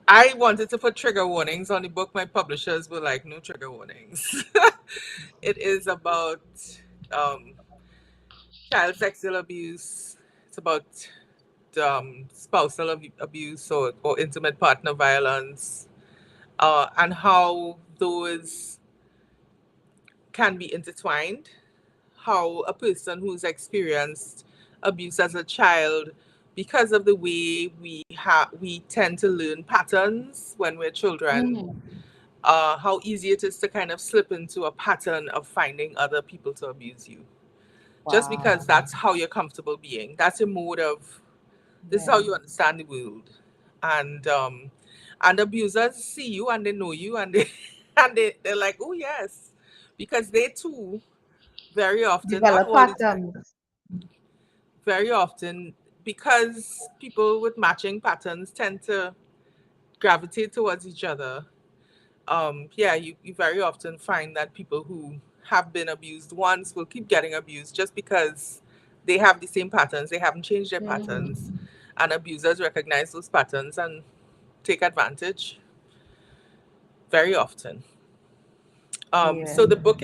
I wanted to put trigger warnings on the book. My publishers were like, no trigger warnings. It is about um, child sexual abuse. It's about spousal abuse, or intimate partner violence, and how those can be intertwined. How a person who's experienced abuse as a child, because of the way we tend to learn patterns when we're children, Hmm. how easy it is to kind of slip into a pattern of finding other people to abuse you, just because Wow. that's how you're comfortable being. That's your mode of, this is how Yeah. you understand the world. And abusers see you and they know you, and they they're like, oh yes, because they too very often, not Develop all the time, patterns. very often, because people with matching patterns tend to gravitate towards each other. Yeah, you very often find that people who have been abused once will keep getting abused just because they have the same patterns, they haven't changed their patterns, Hmm. and abusers recognize those patterns and take advantage very often. Yeah. So the book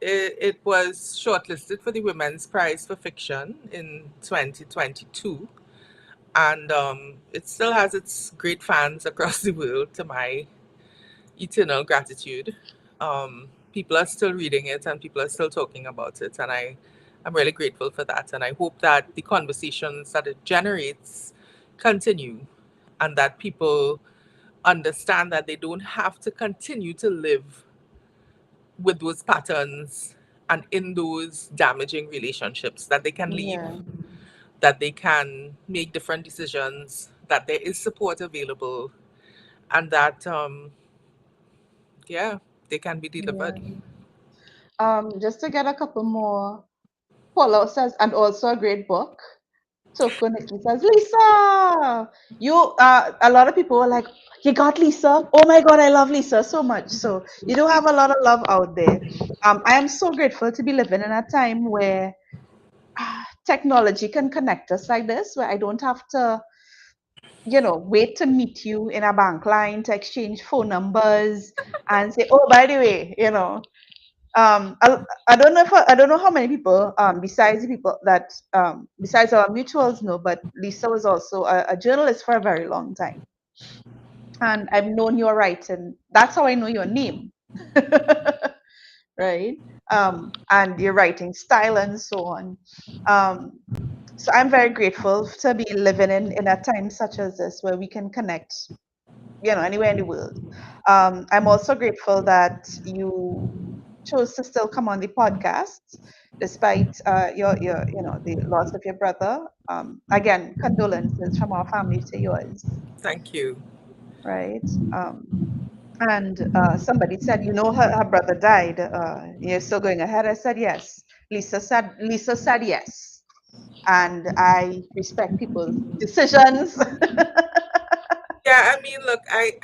it was shortlisted for the Women's Prize for Fiction in 2022, and it still has its great fans across the world, to my eternal gratitude. People are still reading it and people are still talking about it, and I'm really grateful for that. And I hope that the conversations that it generates continue, and that people understand that they don't have to continue to live with those patterns and in those damaging relationships, that they can leave, Yeah. that they can make different decisions, that there is support available, and that yeah, they can be delivered. Yeah. Just to get a couple more. Paulo says, and also a great book. Toko Nikki says, Lisa, you, a lot of people were like, you got Lisa? Oh my God, I love Lisa so much. So you do have a lot of love out there. I am so grateful to be living in a time where technology can connect us like this, where I don't have to, wait to meet you in a bank line to exchange phone numbers and say, oh, by the way, I don't know if I don't know how many people besides the people that besides our mutuals know, but Lisa was also a journalist for a very long time, and I've known your writing. That's how I know your name, right? And your writing style and so on. Um, so I'm very grateful to be living in a time such as this where we can connect, anywhere in the world. I'm also grateful that you chose to still come on the podcast despite the loss of your brother. Again, condolences from our family to yours, Thank you. right? And somebody said, her brother died. You're still going ahead. I said yes. Lisa said yes, and I respect people's decisions. Yeah, I mean, look, I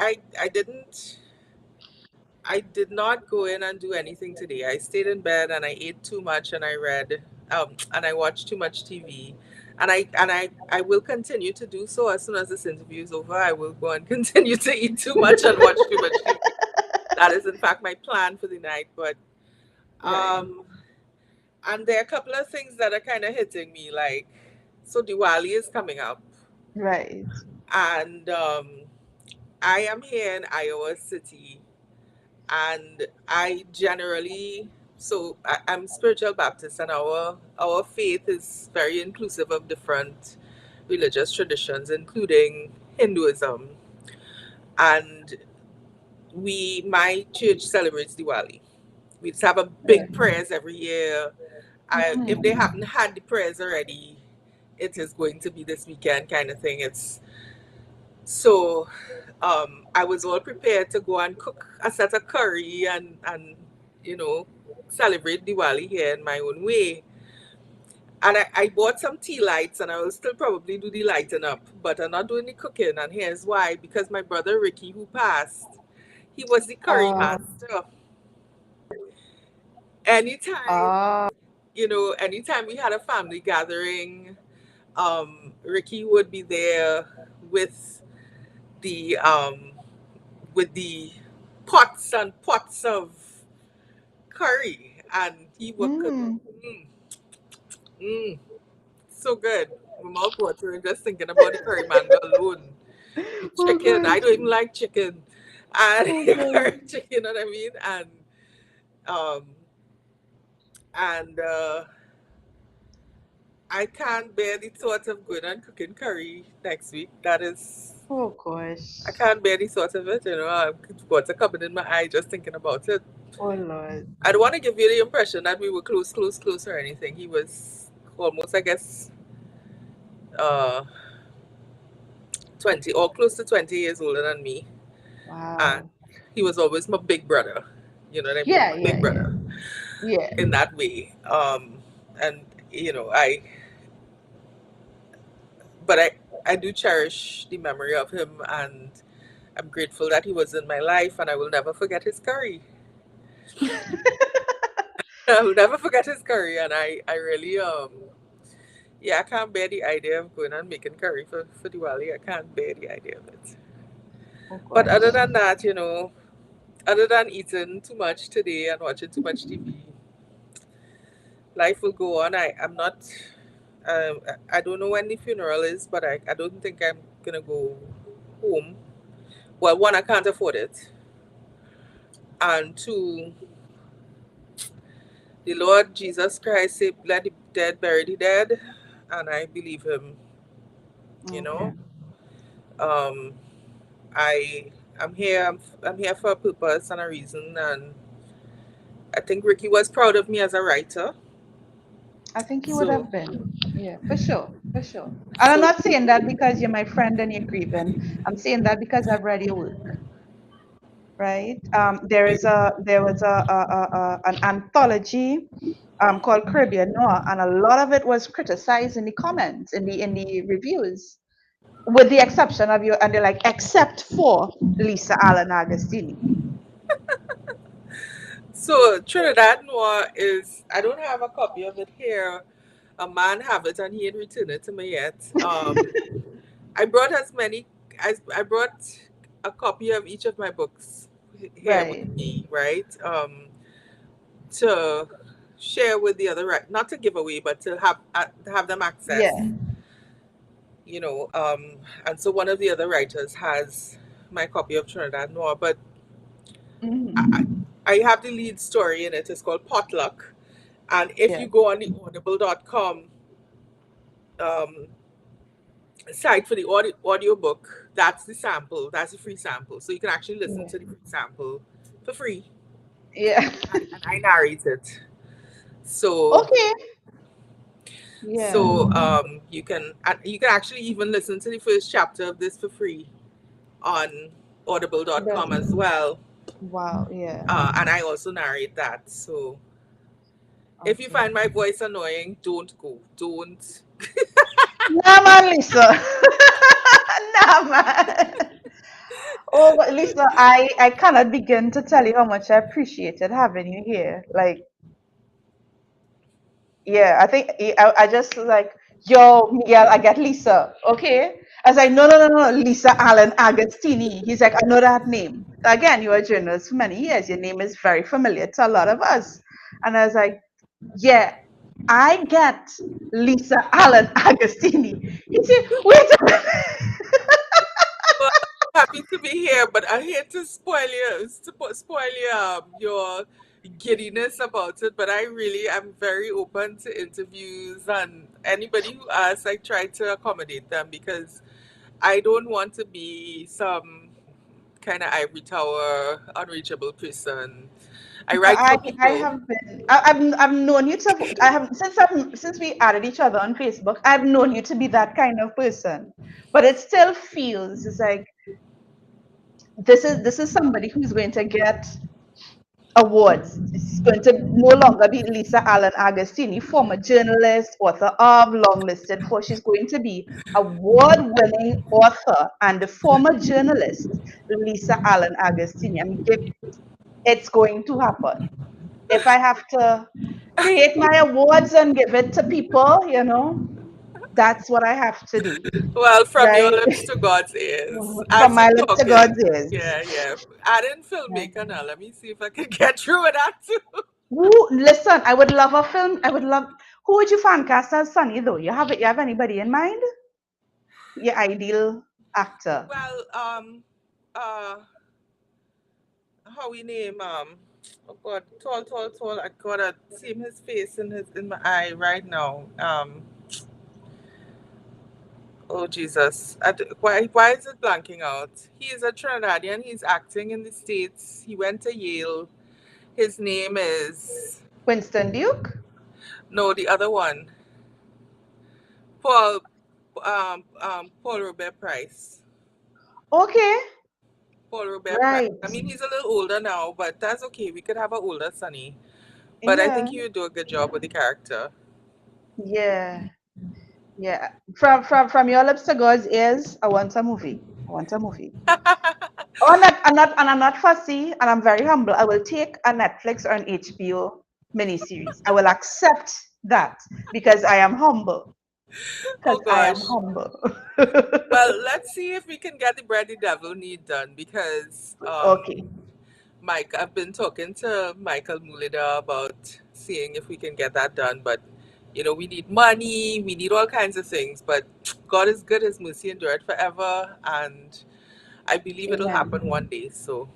did not go in and do anything today. I stayed in bed and I ate too much and I read, and I watched too much TV. And I will continue to do so. As soon as this interview is over, I will go and continue to eat too much and watch too much TV. That is in fact my plan for the night. But Right, um and there are a couple of things that are kind of hitting me, like, so Diwali is coming up, right. and I am here in Iowa City, and I generally, I'm spiritual Baptist, and our faith is very inclusive of different religious traditions, including Hinduism, and my church celebrates Diwali. We just have a big Right. prayers every year. If they Mhm. haven't had the prayers already, it is going to be this weekend kind of thing. So I was all prepared to go and cook a set of curry and you know celebrate Diwali here in my own way. And I bought some tea lights and I will still probably do the lighting up, but I'm not doing the cooking. And here's why: because my brother Ricky, who passed, he was the curry Uh, master. Anytime, uh, anytime we had a family gathering, Ricky would be there with the the pots and pots of curry, and he would cook. mm, Mm, mm, so good. My mouth watering just thinking about the curry manga alone. The oh chicken, gosh, I don't even like chicken, and oh curry gosh. chicken, you know what I mean? Um, and I can't bear the thought of going and cooking curry next week. That is, Oh gosh. I can't bear the thought of it. Water coming in my eye just thinking about it. Oh Lord. I don't want to give you the impression that we were close, close, close or anything. He was almost, I guess, uh, 20 or close to 20 years older than me. And Wow. he was always my big brother. You know what I mean? Yeah, My yeah, big yeah. brother Yeah. in that way. And, but I do cherish the memory of him, and I'm grateful that he was in my life, and I will never forget his curry. I will never forget his curry, and I really, yeah, I can't bear the idea of going and making curry for Diwali. I can't bear the idea of it. Oh But other gosh. than that, other than eating too much today and watching too much TV, life will go on. I'm not, I don't know when the funeral is, but I don't think I'm going to go home. Well, one, I can't afford it. And two, the Lord Jesus Christ said, let the dead bury the dead. And I believe him, you Okay. know. Um, I I'm here for a purpose and a reason, and I think Ricky was proud of me as a writer. I think you would So have been. Yeah, for sure, for sure. And I'm so not saying that because you're my friend and you're grieving. I'm saying that because I've read your work, right? There was an anthology called Caribbean Noir, and a lot of it was criticized in the comments, in the reviews, with the exception of you, and they're like, except for Lisa Allen-Agostini. so Trinidad Noir is, I don't have a copy of it here. A man have it and he ain't returned it to me yet. I brought as many I brought a copy of each of my books here with Right. me, right? To share with the other, not to give away, but to have them access, Yeah. you know. And so one of the other writers has my copy of Trinidad Noir, but I, Hmm. I have the lead story in it. It's called Potluck, and if Yeah. you go on the audible.com um, site for the audiobook, that's the sample, that's the free sample. So you can actually listen Yeah. to the free sample for free. Yeah. And I narrate it. So Okay. Yeah. you can actually even listen to the first chapter of this for free on audible.com as The, well. wow. Yeah. And I also narrate that. So if you Okay. find my voice annoying, don't go. Don't. Nah, man, Lisa. Nah, man. Oh, but Lisa, I cannot begin to tell you how much I appreciated having you here. Like, yeah, I think I just like, yo, Miguel, I get Lisa. Okay. I was like, no, no, no, no, Lisa Allen-Agostini. He's like, I know that name. Again, you were a journalist for many years. Your name is very familiar to a lot of us. And I was like, yeah, I get Lisa Allen-Agostini. He said, wait a minute. Well, happy to be here, but I hate to spoil your giddiness about it. But I really am very open to interviews, and anybody who asks, I try to accommodate them because I don't want to be some kind of ivory tower, unreachable person. I No, write for I people. have been. I've known you to. I have since we added each other on Facebook. I've known you to be that kind of person. but it still feels it's like this is somebody who's going to get awards. It's going to no longer be Lisa Allen-Agostini, former journalist, author of Longlisted for. She's going to be award-winning author and the former journalist Lisa Allen-Agostini. I mean, it's going to happen. If I have to create my awards and give it to people, that's what I have to do, Well, from your right? lips to God's ears. From As my you're lips to God's talking, ears. yeah, yeah. Add in filmmaker now. Let me see if I can get through with that too. Listen, I would love a film. I would love. Who would you fan cast as Sonny though? You have anybody in mind? Your ideal actor. Well, uh, how we name oh God, tall. I gotta see his face in my eye right now. Oh Jesus, why is it blanking out? He is a Trinidadian. He's acting in the States. He went to Yale. His name is Winston Duke. no, the other one. Paul Paul Robert Price. Okay. Paul Robert Price. Right. I mean, he's a little older now, but that's okay. We could have an older Sonny. But I Yeah. think he would do a good job with the character. Yeah. Yeah. From your lips to God's ears, I want a movie. I want a movie. Oh, I'm not fussy, and I'm very humble. I will take a Netflix or an HBO miniseries. I will accept that because I am humble. Oh Because I am gosh. humble. Well, let's see if we can get the Bread the Devil Knead done because Okay. Mike, I've been talking to Michael Mulida about seeing if we can get that done, but we need money, we need all kinds of things, but God is good, his mercy endureth forever, and I believe it'll happen Amen. one day. So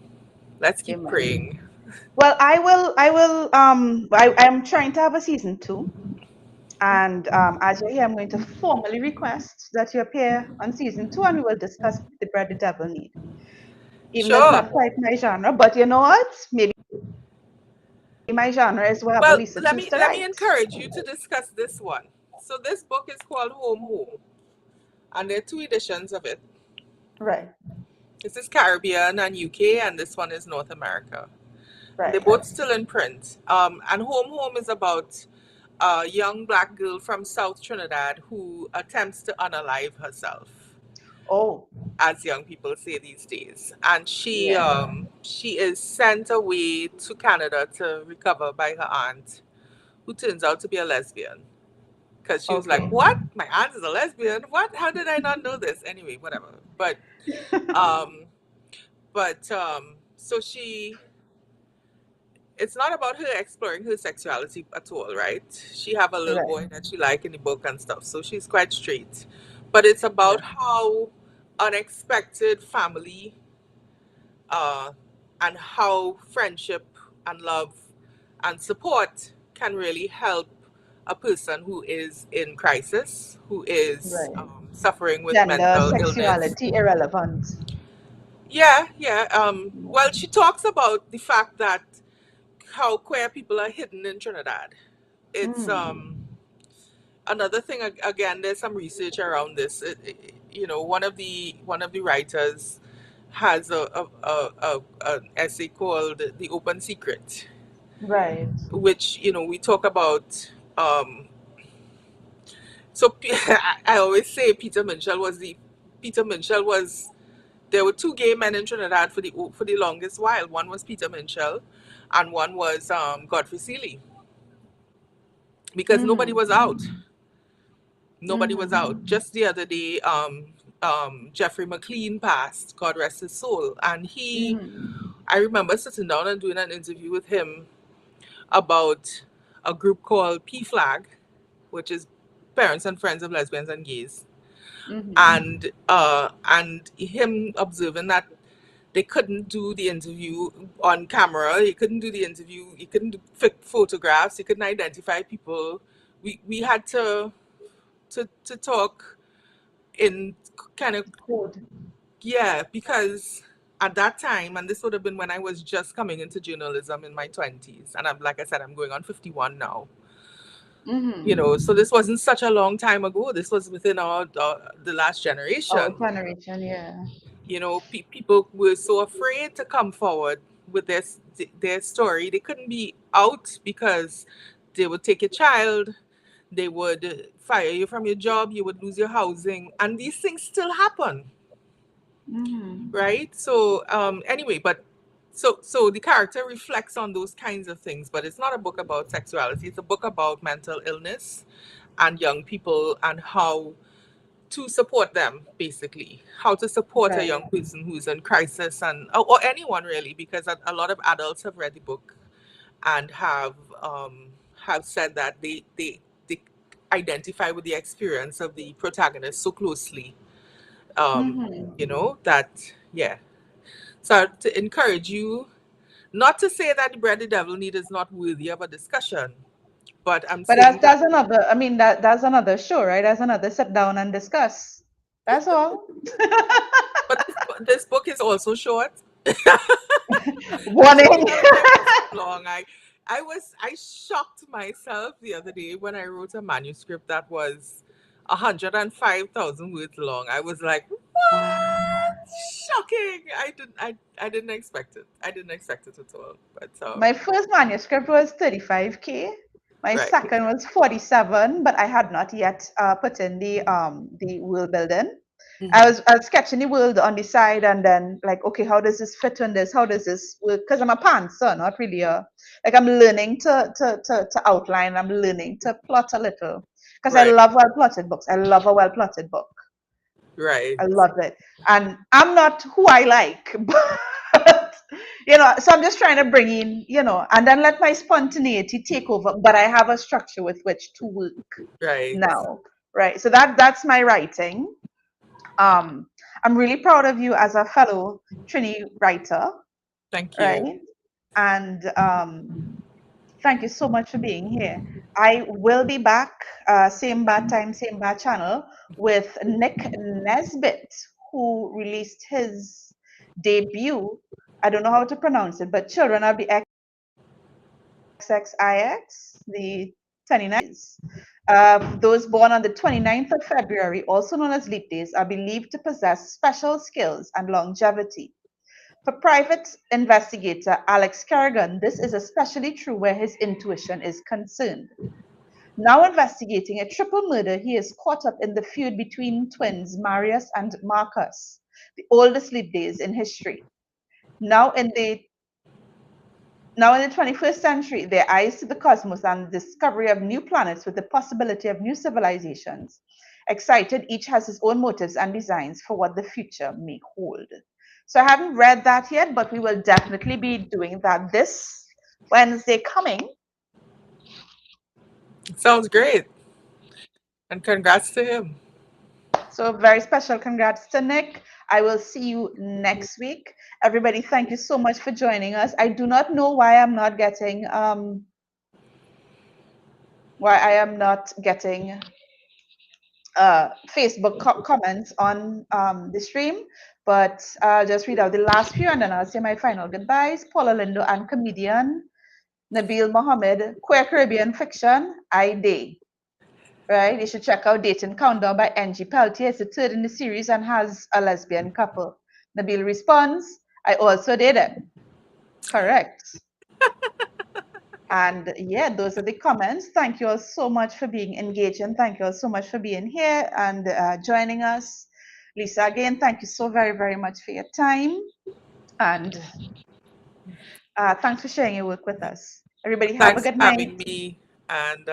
let's keep Amen. praying. Well, I'm trying to have a season two. And as you're here, I'm going to formally request that you appear on season two and we will discuss the Bread the Devil Need. Even though it's Sure. not quite my genre, but you know what? Maybe my genre is whatever Well, Lisa let chooses me to let me write. encourage you to discuss this one. So this book is called Home Home, and there are two editions of it. Right, This is Caribbean and UK, and this one is North America. And they're right. both still in print. And Home Home is about a young black girl from South Trinidad who attempts to unalive herself, Oh, as young people say these days. And yeah. she is sent away to Canada to recover by her aunt, who turns out to be a lesbian. Because she was like, Okay. "What? My aunt is a lesbian? What? How did I not know this?" Anyway, whatever. Um, so it's not about her exploring her sexuality at all, right? She have a little Right, boy that she like in the book and stuff, so she's quite straight. But it's about right. how unexpected family uh, and how friendship and love and support can really help a person who is in crisis, who is Right. suffering with Gender, mental illness. sexuality, irrelevant. Yeah, yeah. Well, she talks about the fact that how queer people are hidden in Trinidad. It's Mm, another thing. Again, there's some research around this. One of the writers has an essay called "The Open Secret," right. which we talk about. So I always say Peter Minshall was. There were two gay men in Trinidad for the longest while. One was Peter Minshall, and one was Godfrey Seeley, because nobody Mm, was out. Nobody was mm, out. Just the other day, Jeffrey McLean passed, God rest his soul. And mm, I remember sitting down and doing an interview with him about a group called P-Flag, which is Parents and Friends of Lesbians and Gays. mm. And him observing that they couldn't do the interview on camera. He couldn't do the interview. He couldn't do photographs. He couldn't identify people. We had to talk in kind of, Code. yeah, because at that time, and this would have been when I was just coming into journalism in my 20s, and like I said, I'm going on 51 now. So this wasn't such a long time ago. This was within the last Our generation. generation, yeah. People were so afraid to come forward with their story. They couldn't be out because they would take your child, they would fire you from your job, you would lose your housing, and these things still happen, right? So anyway, but so the character reflects on those kinds of things, but it's not a book about sexuality. It's a book about mental illness and young people and how to support them, basically how to support a Right. young person who's in crisis, and or anyone really, because a lot of adults have read the book and have said that they identify with the experience of the protagonist so closely, that, yeah. So to encourage you, not to say that Bread the Devil Knead is not worthy of a discussion, but I'm But saying that, that's another. I mean, that's another show, right? That's another sit down and discuss. That's all. but this book is also short. This book Warning. doesn't have to be long. I shocked myself the other day when I wrote a manuscript that was 105,000 words long. I was like, what? Shocking. I didn't expect it. I didn't expect it at all. But My first manuscript was 35K. My right. second was 47, but I had not yet put in the world building. Hmm. I was sketching the world on the side, and then like, okay, how does this fit in this? How does this work? Because I'm a pantser, not really a like I'm learning to outline. I'm learning to plot a little because I Right. love well plotted books. I love a well plotted book. Right. I love it. And I'm not who I like, but so I'm just trying to bring in, and then let my spontaneity take over. But I have a structure with which to work Right. now, right? So that's my writing. Um, I'm really proud of you as a fellow Trini writer, Thank you. right? And thank you so much for being here. I will be back, same bad time, same bad channel, with Nick Nesbitt, who released his debut. I don't know how to pronounce it, but Children of the XXIX, the 29th. Those born on the 29th of February, also known as leap days, are believed to possess special skills and longevity. For private investigator Alex Kerrigan, this is especially true where his intuition is concerned. Now investigating a triple murder, he is caught up in the feud between twins Marius and Marcus, the oldest leap days in history. Now in the now in the 21st century, their eyes to the cosmos and the discovery of new planets with the possibility of new civilizations. Excited, each has his own motives and designs for what the future may hold. So I haven't read that yet, but we will definitely be doing that this Wednesday coming. Sounds great. And congrats to him. So very special congrats to Nick. I will see you next week. Everybody, thank you so much for joining us. I do not know why I am not getting Facebook comments on the stream, but I'll just read out the last few and then I'll say my final goodbyes. Paula Lindo and comedian Nabil Mohammed, queer Caribbean fiction, I Day. Right? You should check out Dating Countdown by Angie Peltier. It's the third in the series and has a lesbian couple. Nabil responds, I also did it. Correct. And yeah, those are the comments. Thank you all so much for being engaged and thank you all so much for being here and joining us. Lisa, again, thank you so very, very much for your time. And thanks for sharing your work with us. Everybody, have a Thanks for good night. having me. And